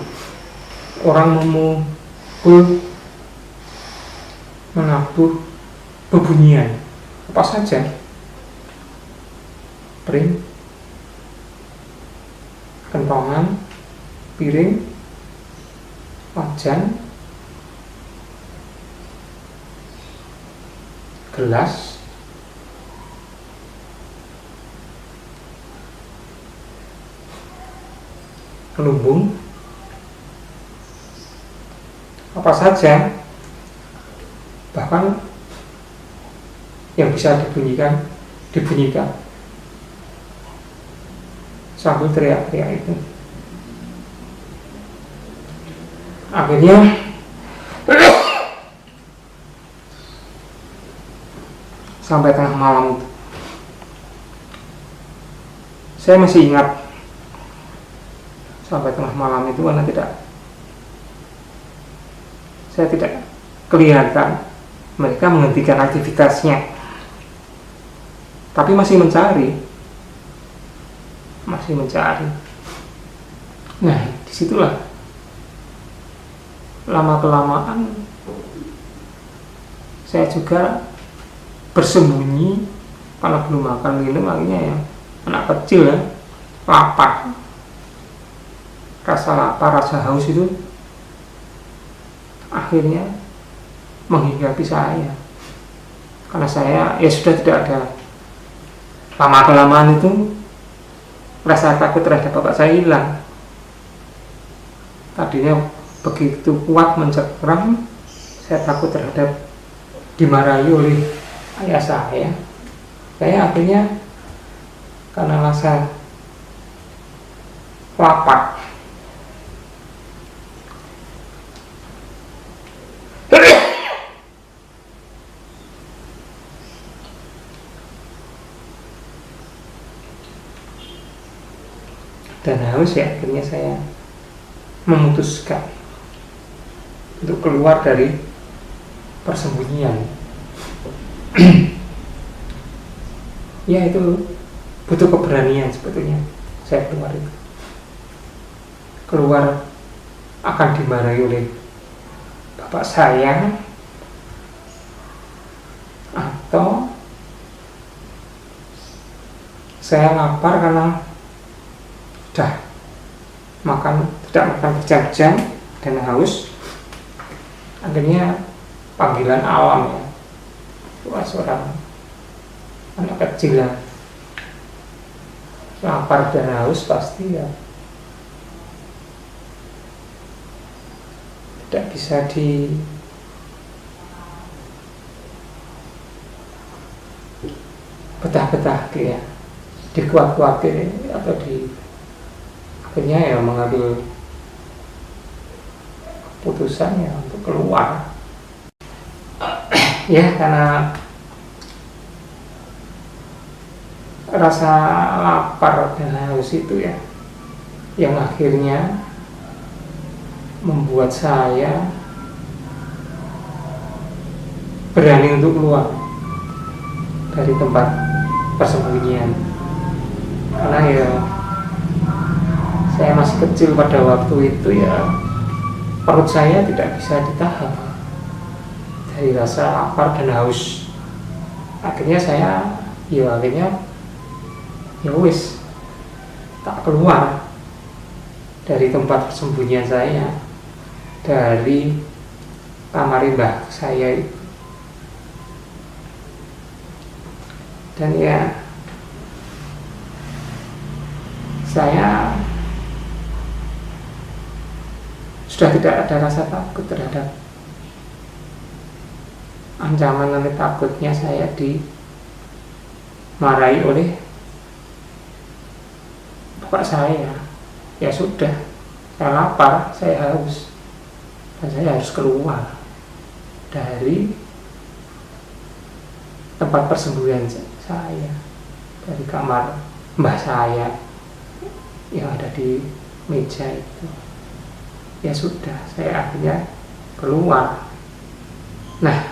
Orang memukul, menabuh bebunyian apa saja, pring, kentongan, piring, wajan, gelas, lumbung, apa saja, bahkan yang bisa dibunyikan sambil teriak-teriak itu. Akhirnya sampai tengah malam itu. Saya masih ingat sampai tengah malam itu karena saya tidak kelihatan mereka menghentikan aktivitasnya, tapi masih mencari. Nah, disitulah lama-kelamaan saya juga bersembunyi karena belum makan minum. Akhirnya ya anak kecil ya, lapar, rasa lapar, rasa haus itu akhirnya menghinggapi saya, karena saya ya sudah tidak ada. Lama-kelamaan itu rasa takut terhadap bapak saya hilang. Tadinya begitu kuat mencekram, saya takut terhadap dimarahi oleh ayah saya. Saya akhirnya karena rasa lapar, dan haus ya, akhirnya saya memutuskan untuk keluar dari persembunyian. Ya, itu butuh keberanian sebetulnya. Saya keluar akan dimarahi oleh bapak saya, atau saya lapar karena sudah tidak makan berjam-jam dan haus. Akhirnya panggilan alam ya, seorang anak kecil ya, lapar dan haus pasti ya tidak bisa betah-betah ya, dikuat-kuatin atau akhirnya ya mengambil putusannya untuk keluar. Ya, karena rasa lapar dan haus itu ya yang akhirnya membuat saya berani untuk keluar dari tempat persembunyian. Karena ya saya masih kecil pada waktu itu, ya perut saya tidak bisa ditahan dari rasa lapar dan haus. Akhirnya saya ya wis tak keluar dari tempat persembunyian saya, dari kamar mbah saya itu. Dan ya saya sudah tidak ada rasa takut terhadap ancaman dan takutnya saya dimarahi oleh bapak saya. Ya sudah, saya lapar, saya haus, dan saya harus keluar dari tempat persembunyian saya, dari kamar mbah saya yang ada di meja itu. Ya sudah, saya akhirnya keluar. Nah,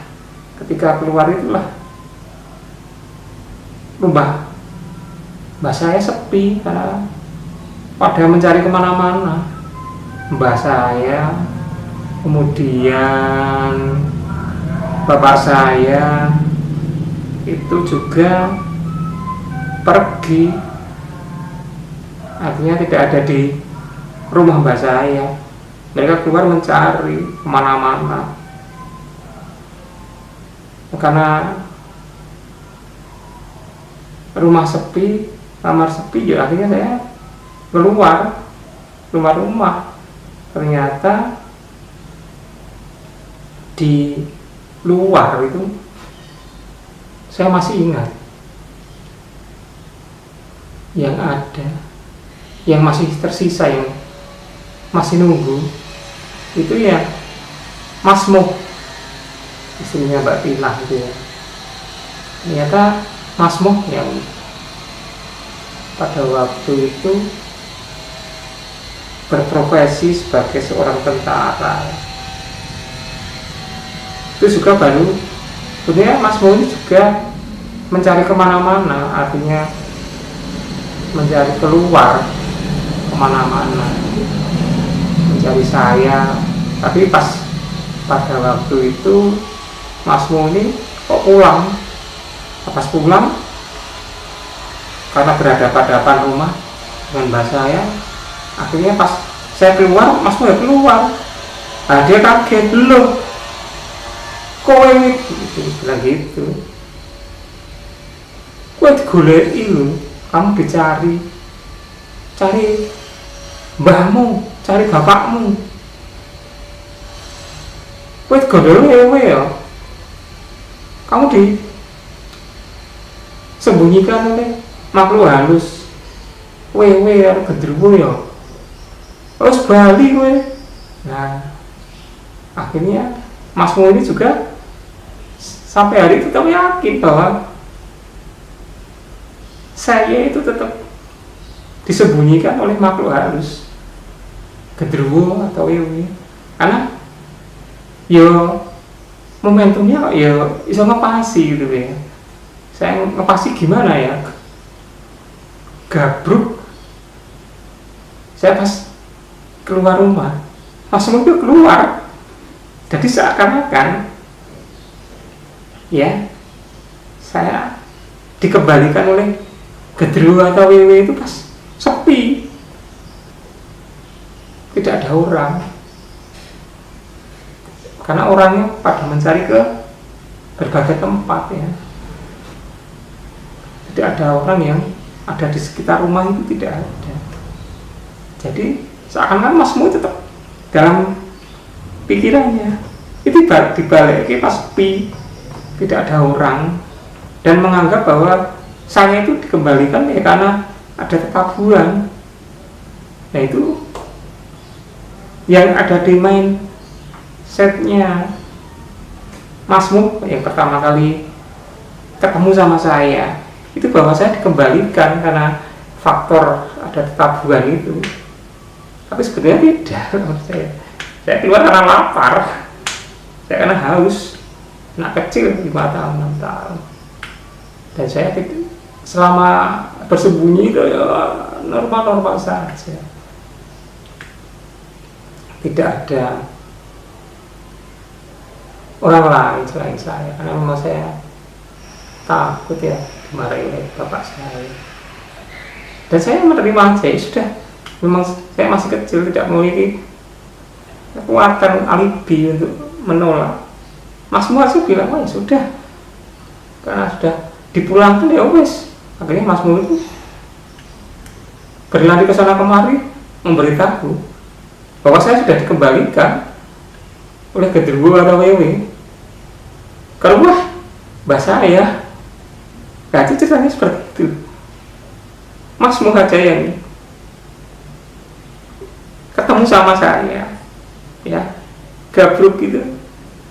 ketika keluar itulah mbah saya sepi karena pada mencari kemana-mana. Mbah saya, kemudian bapak saya itu juga pergi, artinya tidak ada di rumah mbah saya. Mereka keluar mencari kemana-mana. Karena rumah sepi, kamar sepi, ya akhirnya saya keluar rumah. Ternyata di luar itu saya masih ingat yang ada, yang masih tersisa, yang masih nunggu itu ya Mas Mo, istrinya Mbak Tina gitu ya. Ternyata Mas Moh yang pada waktu itu berprofesi sebagai seorang tentara itu juga baru, sebenarnya Mas Moh ini juga mencari kemana-mana, artinya mencari keluar kemana-mana, mencari saya. Tapi pada waktu itu Mas Moh ini kok pulang, pas pulang karena berhadapan-hadapan rumah dengan mbak saya, akhirnya pas saya keluar, Mas Moh ya keluar. Nah, dia kaget, loh kowe gitu, bilang gitu, kowe digoleki lho, kamu dicari, cari mbahmu, cari bapakmu, kowe digondol ya, kamu disembunyikan oleh makhluk halus, wewe arep gendruwo ya, terus bali kowe. Nah, akhirnya Mas Moh ini juga sampai hari itu tetap yakin bahwa saya itu tetap disembunyikan oleh makhluk halus, gendruwo atau wewe, karena yo momentumnya yo iso ngepasi gitu ya. Saya ngepasi gimana ya, gabruk. Saya pas keluar rumah, Mas Moh itu keluar, jadi seakan-akan ya saya dikembalikan oleh gendruwo atau wewe itu pas sepi, tidak ada orang, karena orangnya pada mencari ke berbagai tempat ya. Tidak ada orang yang ada di sekitar rumah itu, tidak ada. Jadi seakan-akan Mas Moh tetap dalam pikirannya itu dibalik pas sepi, tidak ada orang, dan menganggap bahwa saya itu dikembalikan ya karena ada ketabuhan. Nah, itu yang ada di main setnya Mas Moh yang pertama kali ketemu sama saya, itu bahwa saya dikembalikan karena faktor ada ketabuhan itu. Tapi sebenarnya tidak. Saya keluar karena lapar, saya karena haus, anak kecil 5 tahun 6 tahun, dan saya selama bersembunyi itu ya normal-normal saja, tidak ada orang lain selain saya, karena memang saya takut ya dimarahi oleh bapak saya, dan saya menerima aja, ya sudah, memang saya masih kecil, tidak memiliki kekuatan alibi untuk menolak. Mas Moh bilang, ya sudah, karena sudah dipulangkan ya wes. Akhirnya Mas Moh itu berlari ke sana kemari memberitahu bahwa saya sudah dikembalikan oleh gendruwo atau wewe ke rumah mbah saya. Nah, itu ceritanya seperti itu. Mas Moh aja yang ketemu sama saya, ya gabruk gitu,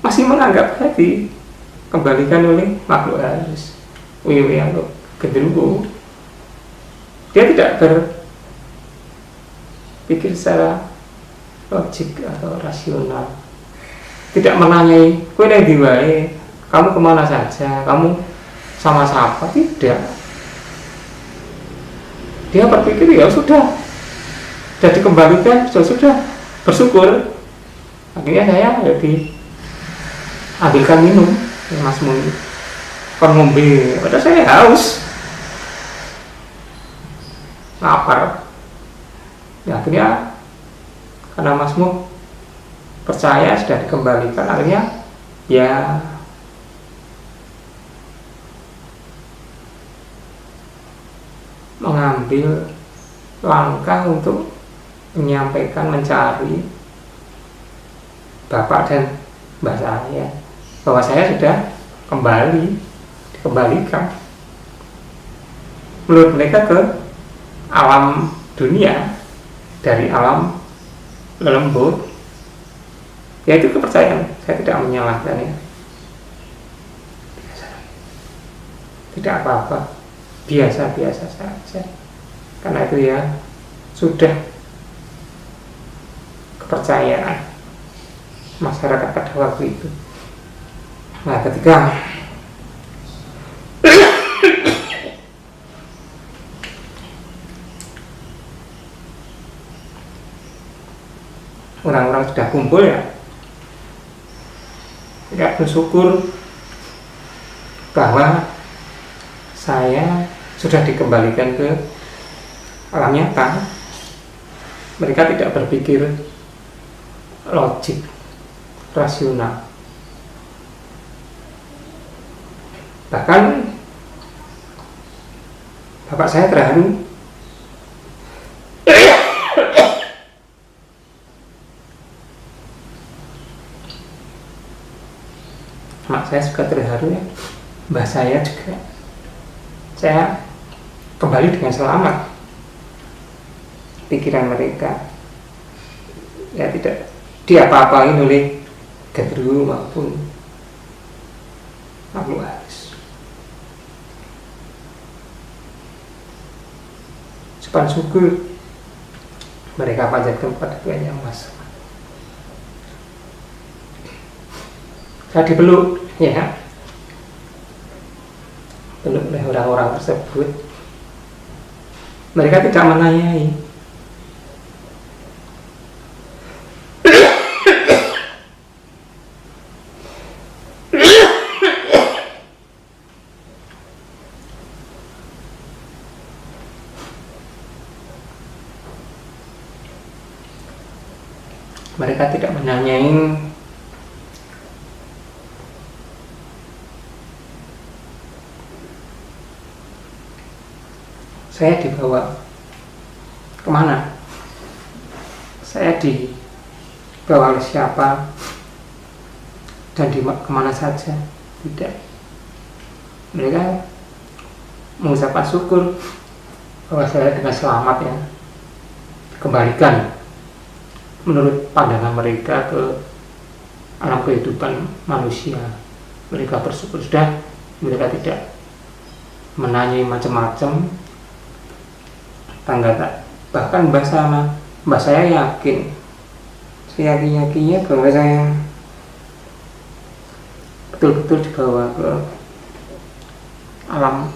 masih menganggap saya dikembalikan oleh makhluk halus, wewe atau gendruwo. Dia tidak berpikir secara logik atau rasional, tidak menanyai kowe nang ndi wae, kamu kemana saja, kamu sama siapa, tidak. Dia berpikir ya sudah dikembalikan, sudah bersyukur. Akhirnya saya ambilkan minum Mas Moh, kon ngombe, padahal saya haus, lapar. Ya, akhirnya karena Mas Moh percaya sudah dikembalikan, akhirnya ya mengambil langkah untuk menyampaikan, mencari bapak dan mbak saya bahwa saya sudah dikembalikan menurut mereka ke alam dunia dari alam lembut. Ya, itu kepercayaan, saya tidak menyalahkan ya. tidak apa-apa, biasa-biasa saja, karena itu ya sudah kepercayaan masyarakat pada waktu itu. Nah, ketika orang-orang sudah kumpul ya bersyukur bahwa saya sudah dikembalikan ke alam nyata. Mereka tidak berpikir logik, rasional. Bahkan bapak saya terharu. Mak saya juga terharu ya. Mbah saya juga. Saya kembali dengan selamat. Pikiran mereka ya tidak diapa-apain oleh gendruwo maupun makhluk halus. Sopan syukur mereka panjatkan kepada Tuhan Yang Maha Esa. Saya dipeluk ya, peluk oleh orang-orang tersebut. Mereka tidak menanyai. Mereka tidak menanyai saya dibawa kemana, saya dibawa oleh siapa, dan kemana saja. Tidak. Mereka mengucapkan syukur bahwa saya dengan selamat ya dikembalikan menurut pandangan mereka ke alam kehidupan manusia. Mereka bersyukur sudah, mereka tidak menanyai macam-macam. Bahkan mbah saya yakin, yakinnya bahwa saya betul-betul dibawa ke alam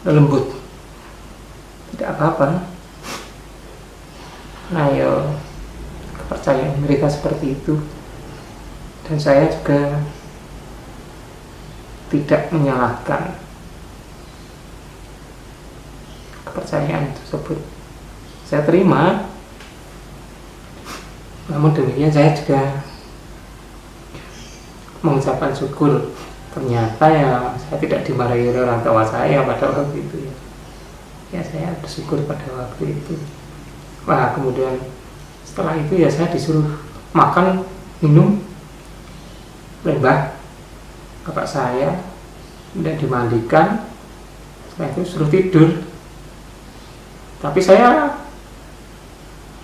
lembut. Tidak apa-apa. Nah ya, kepercayaan mereka seperti itu, dan saya juga tidak menyalahkan kepercayaan tersebut. Saya terima, namun demikian saya juga mengucapkan syukur. Ternyata ya saya tidak dimarahi oleh orang tua saya pada waktu itu ya. Ya saya bersyukur pada waktu itu. Wah, kemudian setelah itu ya saya disuruh makan, minum, bapak saya, kemudian dimandikan, setelah itu suruh tidur. Tapi saya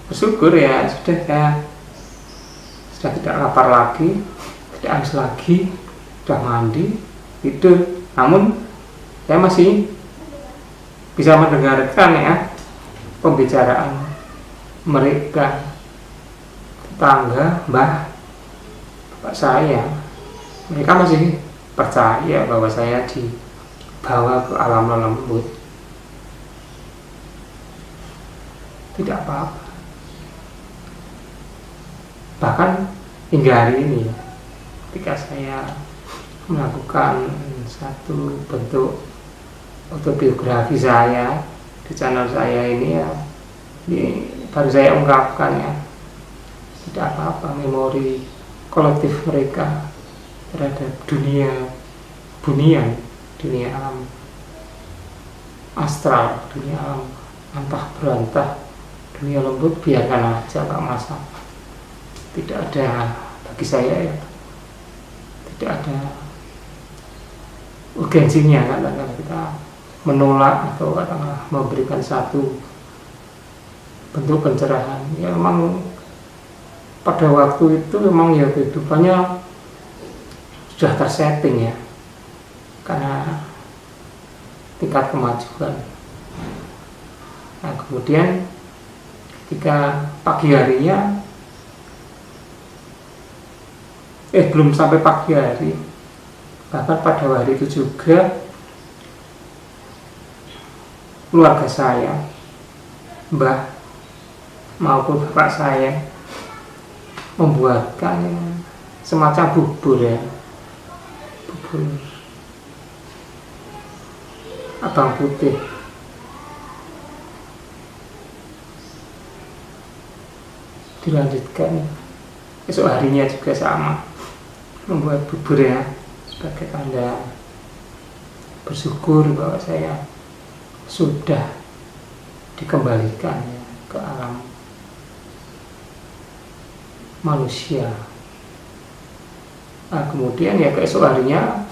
bersyukur ya saya sudah tidak lapar lagi, tidak haus lagi, sudah mandi, tidur. Namun saya masih bisa mendengarkan ya pembicaraan mereka, tetangga, bapak saya. Mereka masih percaya bahwa saya dibawa ke alam lembut. Tidak apa-apa. Bahkan hingga hari ini ya, ketika saya melakukan satu bentuk autobiografi saya di channel saya ini ya, baru saya ungkapkan ya, tidak apa-apa, memori kolektif mereka terhadap dunia bunian, dunia alam astral, dunia alam antah berantah, dunia lembut, biarkan aja, nggak masalah. Tidak ada, bagi saya ya, tidak ada urgensinya katakanlah kita menolak atau katakanlah memberikan satu bentuk pencerahan. Ya memang pada waktu itu memang ya kehidupannya sudah tersetting ya, karena tingkat kemajuan. Nah kemudian ketika pagi harinya, belum sampai pagi hari, bahkan pada hari itu juga keluarga saya, mbah maupun bapak saya, membuatkan semacam bubur ya, bubur abang putih. Dilanjutkan esok harinya juga sama, membuat bubur ya, sebagai tanda bersyukur bahwa saya sudah dikembalikan ya, ke alam manusia. Nah kemudian ya keesok harinya,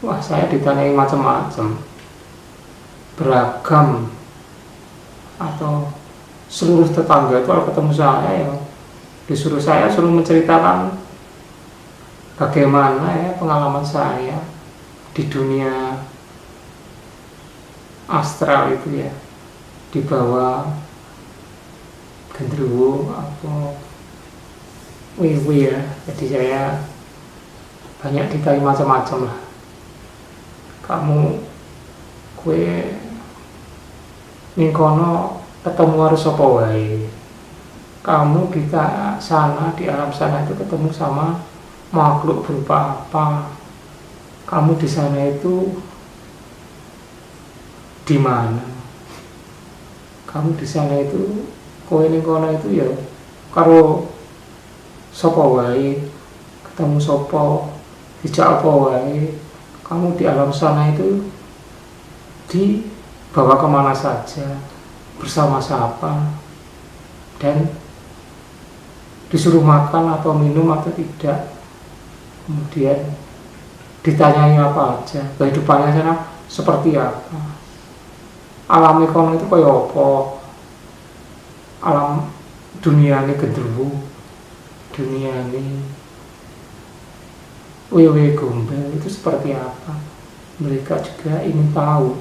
wah saya ditanyai macam-macam, beragam, atau seluruh tetangga itu kalau ketemu saya ya disuruh menceritakan bagaimana ya pengalaman saya di dunia astral itu ya, di bawah genderuwo atau wewe ya. Jadi saya banyak ditanya macam-macam lah, kamu kue ning kono ketemu harus apa wae, kamu di sana, di alam sana itu ketemu sama makhluk berupa apa, kamu di sana itu di mana, kamu di sana itu kowe ning kono itu ya karo sapa wae, ketemu sapa, dijak apa wae, kamu di alam sana itu dibawa kemana saja, bersama siapa, dan disuruh makan atau minum atau tidak, kemudian ditanyai apa aja, kehidupannya sana seperti apa, alam kono itu kaya apa, alam dunia ini genderuwo, dunia ini wewe gombel itu seperti apa. Mereka juga ingin tahu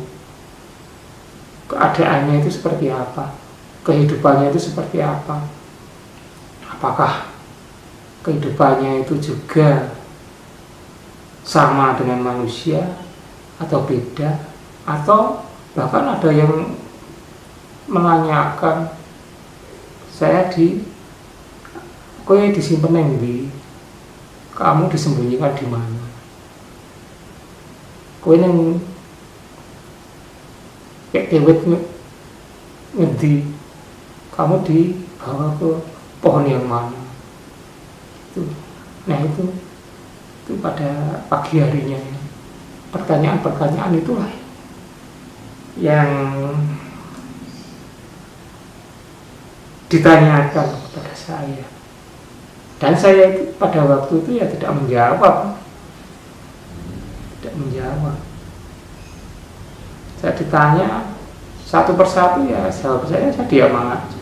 keadaannya itu seperti apa, kehidupannya itu seperti apa, apakah kehidupannya itu juga sama dengan manusia atau beda, atau bahkan ada yang menanyakan saya kowe disimpen nang ndi, kamu disembunyikan di mana, kowe nang kayak dewet ngendi, kamu dibawa ke pohon yang mana itu. Nah itu pada pagi harinya ya, pertanyaan-pertanyaan itulah yang ditanyakan kepada saya, dan saya itu pada waktu itu ya tidak menjawab. Saya ditanya satu persatu ya jawab saya diam aja,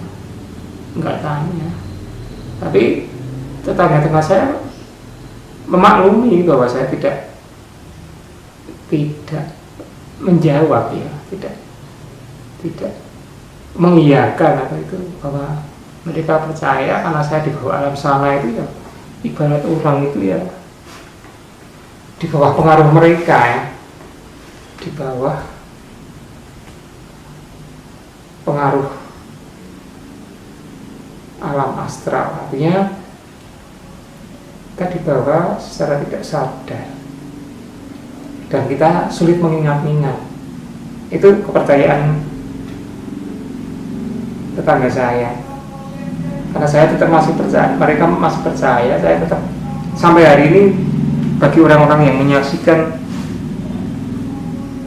nggak tanya. Tapi tetangga-tetangga saya memaklumi bahwa saya tidak menjawab ya, tidak mengiyakan atau itu, bahwa mereka percaya karena saya di bawah alam sana itu ya, ibarat orang itu ya di bawah pengaruh mereka ya, di bawah pengaruh alam astral, artinya kita dibawa secara tidak sadar dan kita sulit mengingat-ingat. Itu kepercayaan tetangga saya, karena saya tetap masih percaya, mereka masih percaya, saya tetap sampai hari ini. Bagi orang-orang yang menyaksikan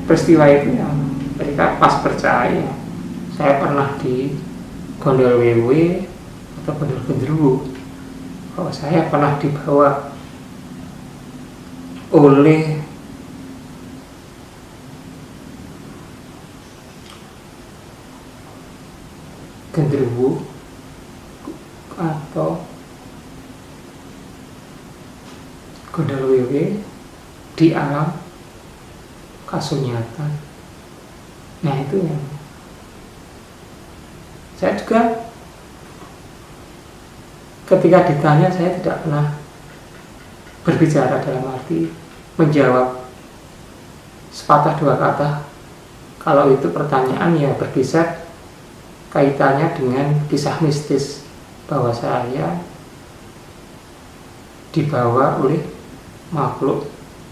peristiwa itu ya, mereka pas percaya saya pernah di gondol wewe atau gondol genderuwo, bahwa saya pernah dibawa oleh genderuwo gondol wewe di alam kasunyatan. Nah itu yang saya juga ketika ditanya saya tidak pernah berbicara dalam arti menjawab sepatah dua kata. Kalau itu pertanyaan ya berkisar kaitannya dengan kisah mistis bahwa saya dibawa oleh makhluk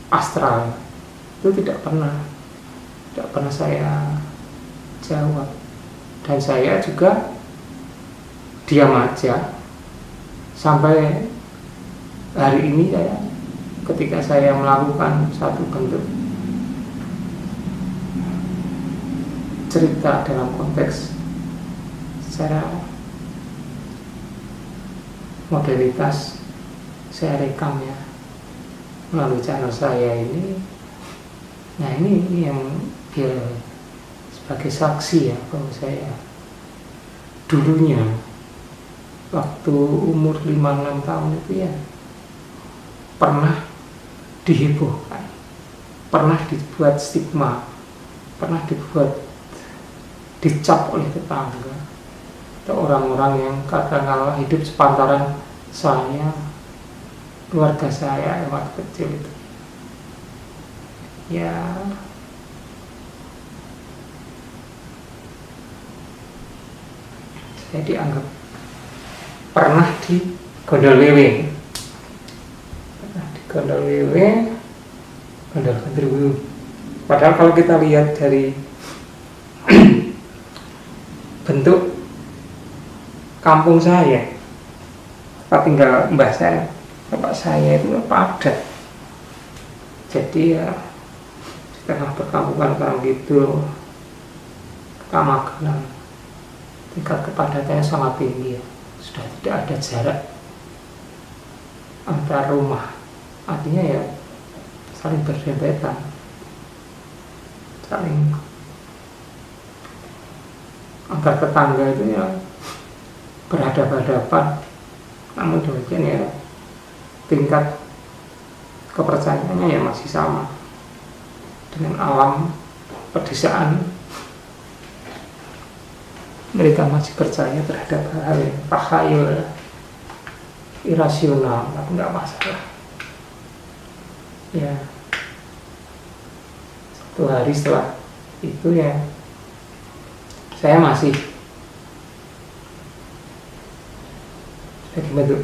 astral. Itu tidak pernah saya jawab, dan saya juga diam aja sampai hari ini. Ketika saya melakukan satu bentuk cerita dalam konteks secara modalitas, saya rekam ya melalui channel saya ini. Nah ini yang dia sebagai saksi ya bahwa saya dulunya waktu umur 5-6 tahun itu ya pernah dihebohkan, pernah dibuat stigma, pernah dicap oleh tetangga atau orang-orang yang katakanlah hidup sepantaran saya, keluarga saya yang waktu kecil itu. Ya saya dianggap pernah di gondol wewe, gondol genderuwo. Padahal kalau kita lihat dari bentuk kampung saya, tempat tinggal mbah saya, bapak saya itu padat. Jadi ya di tengah perkampungan orang gitu, Magelang, tingkat kepadatannya sangat tinggi ya. Sudah tidak ada jarak antar rumah, artinya ya saling berdempetan, saling antar tetangga itu ya berhadapan-hadapan. Namun demikian ya tingkat kepercayaannya ya masih sama dengan alam pedesaan. Mereka masih percaya terhadap hal yang takhayul, irasional, tapi nggak masalah. Ya, satu hari setelah itu ya saya masih sebagai bentuk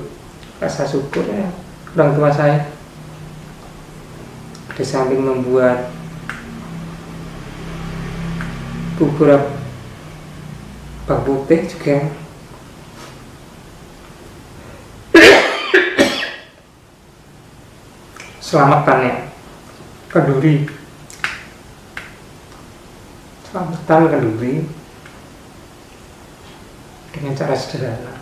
rasa syukur ya, orang tua saya di samping membuat bubur bawang putih juga selamatkan ya kenduri, selamatan kenduri dengan cara sederhana.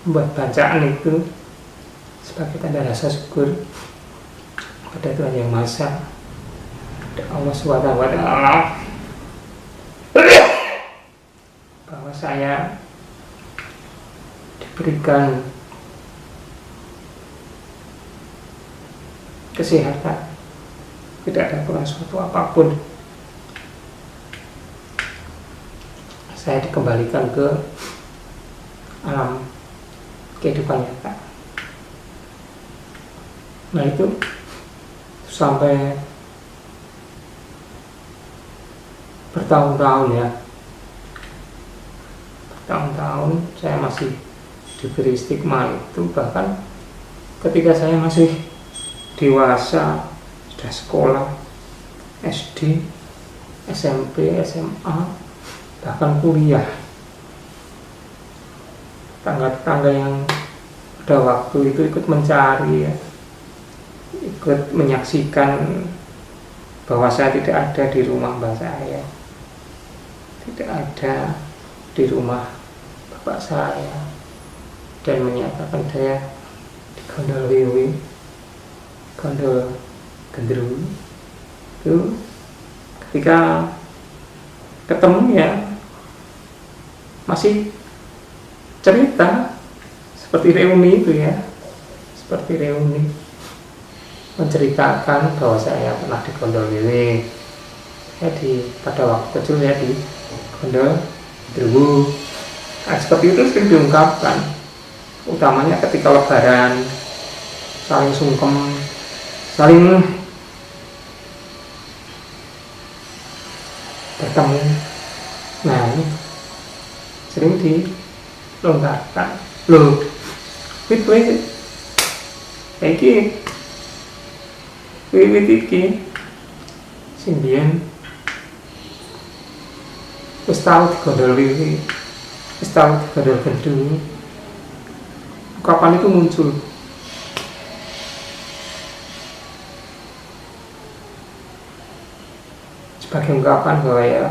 Membuat bacaan itu sebagai tanda rasa syukur pada Tuhan Yang Maha Esa, Allah SWT, bahwa saya diberikan kesehatan, tidak ada kurang suatu apapun. Saya dikembalikan ke alam kehidupan nyata. Nah itu sampai bertahun-tahun ya, bertahun-tahun saya masih diberi stigma itu. Bahkan ketika saya masih dewasa, sudah sekolah SD, SMP, SMA, bahkan kuliah, tetangga-tetangga yang pada waktu itu ikut mencari ya, ikut menyaksikan bahwa saya tidak ada di rumah mbak saya, tidak ada di rumah bapak saya, dan menyatakan saya di gondol wewe, gondol genderuwo. Itu ketika ketemu ya masih cerita seperti reuni itu ya, seperti reuni menceritakan bahwa saya pernah di Gondol Wewe ya, pada waktu kecil ya di Gondol Genderuwo. Nah, seperti itu sering diungkapkan, utamanya ketika lebaran, saling sungkem, saling bertemu. Nah, ini sering dilonggarkan. Loh, wit iki wiwit iki sing biyen wis tau digondol wiwit, wis tau digondol Genderuwo. Kapan itu muncul? Sebagai ungkapan bahwa ya,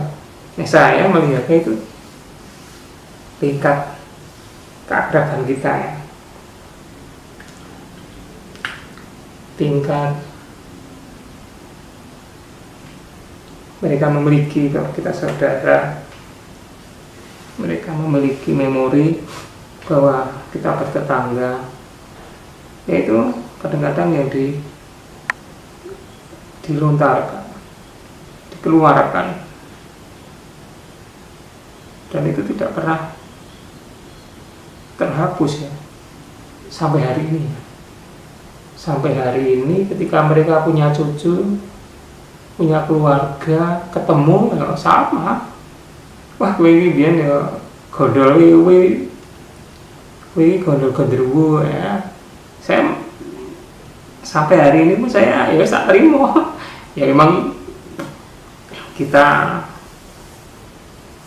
saya melihatnya itu tingkat keakraban kita ya, tingkat mereka memiliki, kalau kita saudara, mereka memiliki memori bahwa kita bertetangga, yaitu kadang-kadang yang dilontarkan, dikeluarkan, dan itu tidak pernah terhapus ya sampai hari ini. Sampai hari ini ketika mereka punya cucu, punya keluarga, ketemu ya sama. Wah, kowe iki biyen ya gondol kowe gondol Genderuwo ya. Saya sampai hari ini pun saya ya tak terima. Ya memang kita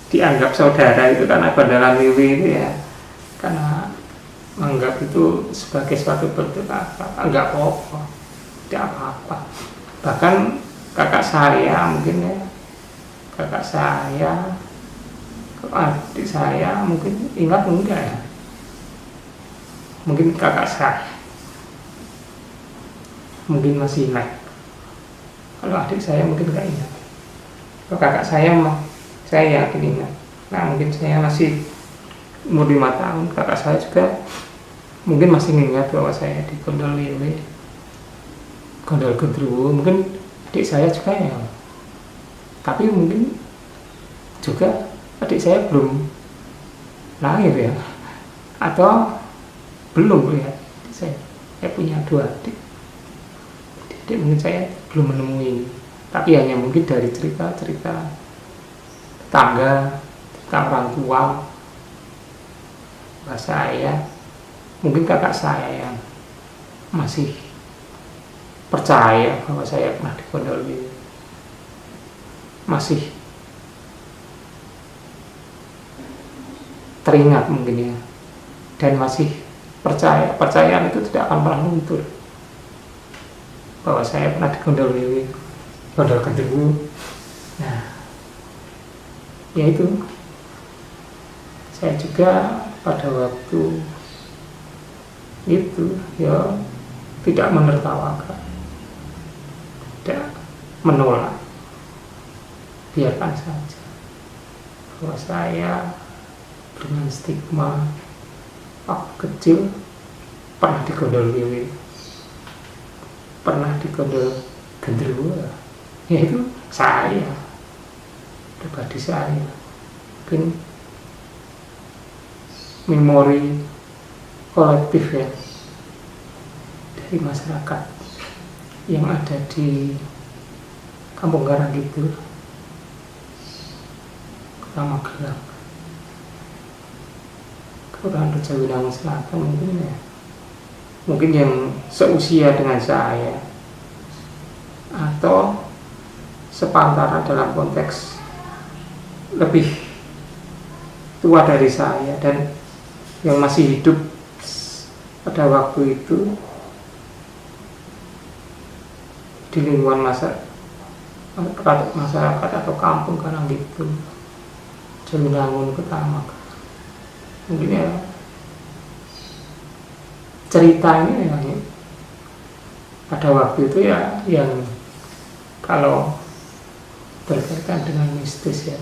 dianggap saudara itu karena bandalan Wewe itu ya, karena menganggap itu sebagai suatu bentuk enggak apa-apa, tidak apa-apa. Bahkan kakak saya mungkin ya, kakak saya, adik saya mungkin ingat enggak ya, mungkin kakak saya mungkin masih ingat, kalau adik saya mungkin enggak ingat. Kalau kakak saya saya yakin ingat. Nah, mungkin saya masih umur 5 tahun, kakak saya juga mungkin masih ingat bahwa saya di Gondol Wewe, Gondol Genderuwo. Mungkin adik saya juga ya, tapi mungkin juga adik saya belum lahir ya, atau belum lihat saya punya 2 adik. Adik mungkin saya belum menemui, tapi hanya mungkin dari cerita-cerita tetangga, cerita orang tua, bahwa saya, mungkin kakak saya yang masih percaya bahwa saya pernah di Gondol Wewe, masih teringat mungkin ya, dan masih percaya. Percayaan itu tidak akan pernah luntur bahwa saya pernah di Gondol Wewe, Gondol Genderuwo. Nah, yaitu saya juga pada waktu itu ya tidak menertawakan, tidak menolak, biarkan saja bahwa saya dengan stigma waktu kecil pernah di Gondol Wewe, pernah di Gondol Genderuwo, yaitu saya, pribadi saya. Mungkin memori kolektif ya dari masyarakat yang ada di Kampung Karangkidul, Kota Magelang, Kelurahan Rejowinangun Selatan, mungkin ya, mungkin yang seusia dengan saya atau sepantaran dalam konteks lebih tua dari saya, dan yang masih hidup pada waktu itu di lingkungan masyarakat atau kampung Karangkidul, Rejowinangun, Kota Magelang. Mungkin ya cerita ini ya, pada waktu itu ya, yang kalau berkaitan dengan mistis ya,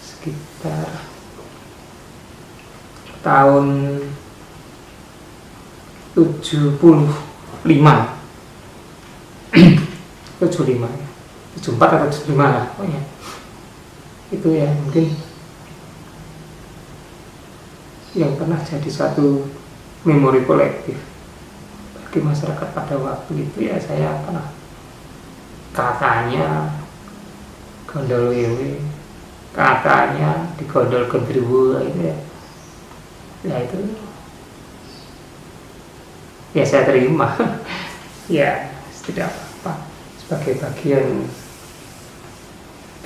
sekitar tahun 75 75 ya, 74 atau 75 lah pokoknya. Itu ya mungkin yang pernah jadi satu memori kolektif bagi masyarakat pada waktu itu ya. Saya pernah kakaknya gondol wewe, kakaknya digondol gendruwo itu ya. Ya itu ya saya terima ya, tidak apa-apa, sebagai bagian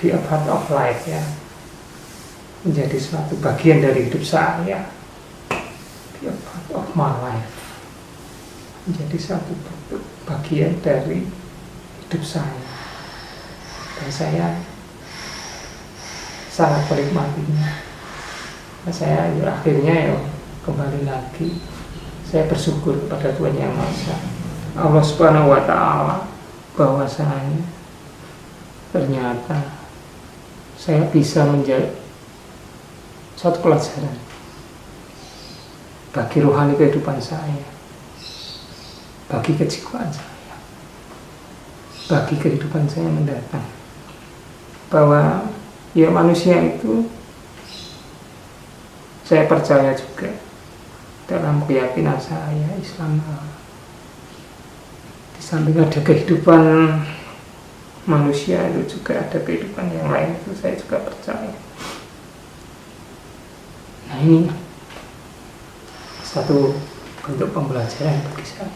be a part of life ya, menjadi suatu bagian dari hidup saya, be a part of my life, menjadi satu bagian dari hidup saya, dan saya sangat menikmatinya. Nah, saya akhirnya ya kembali lagi, saya bersyukur kepada Tuhan Yang Maha Esa, Allah Subhanahu wa Ta'ala, bahwasanya ternyata saya bisa menjadi suatu pelajaran bagi rohani kehidupan saya, bagi kejiwaan saya, bagi kehidupan saya mendatang, bahwa ya manusia itu, saya percaya juga dalam keyakinan saya Islam, di samping ada kehidupan manusia itu juga ada kehidupan yang lain, itu saya juga percaya. Nah, ini satu bentuk pembelajaran bagi saya,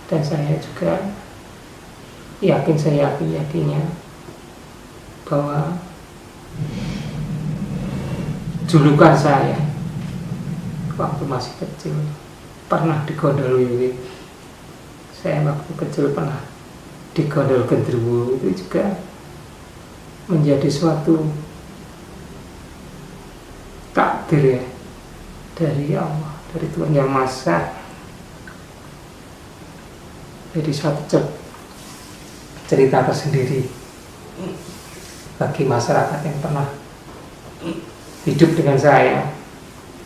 dan saya juga yakinnya bahwa julukan saya waktu masih kecil pernah digondol wiwi, saya waktu kecil pernah digondol gendruwo, itu juga menjadi suatu takdir ya, dari Allah, dari Tuhan Yang Maha Esa. Jadi suatu cerita tersendiri bagi masyarakat yang pernah hidup dengan saya,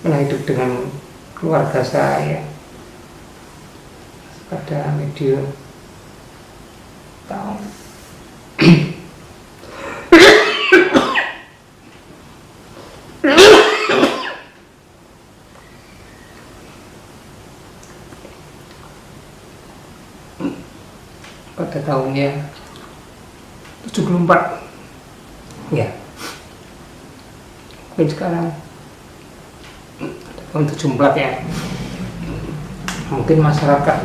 pernah hidup dengan keluarga saya pada medium tahun pada tahunnya 74 ya, mungkin sekarang tahun 74 ya, mungkin masyarakat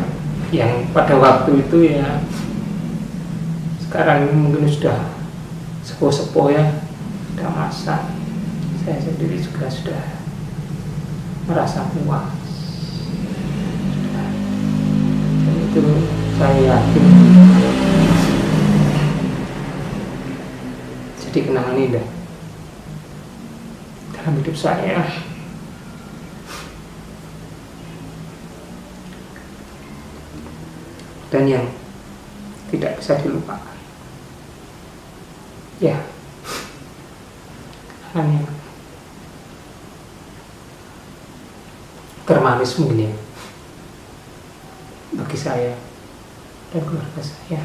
yang pada waktu itu ya sekarang mungkin sudah sepuh-sepuh ya, sudah masak. Saya sendiri juga sudah merasa puas, dan itu saya yakin jadi kenangan indah dalam hidup saya. Dan yang tidak bisa dilupakan ya, kenangan yang termanis mungkin ya bagi saya dan keluarga saya,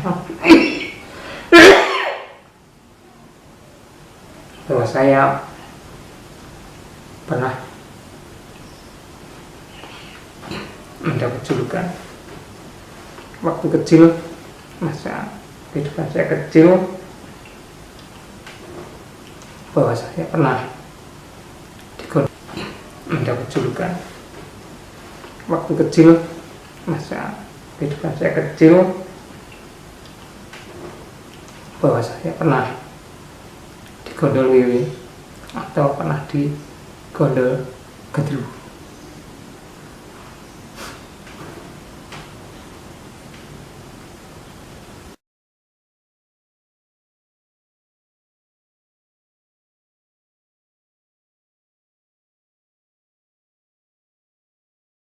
bahwa saya pernah mendapat julukan waktu kecil, masa kehidupan saya kecil, bahwa saya pernah mendapat julukan waktu kecil, masa kehidupan saya kecil, bahwa saya pernah digondol wiwi atau pernah digondol gendruwo.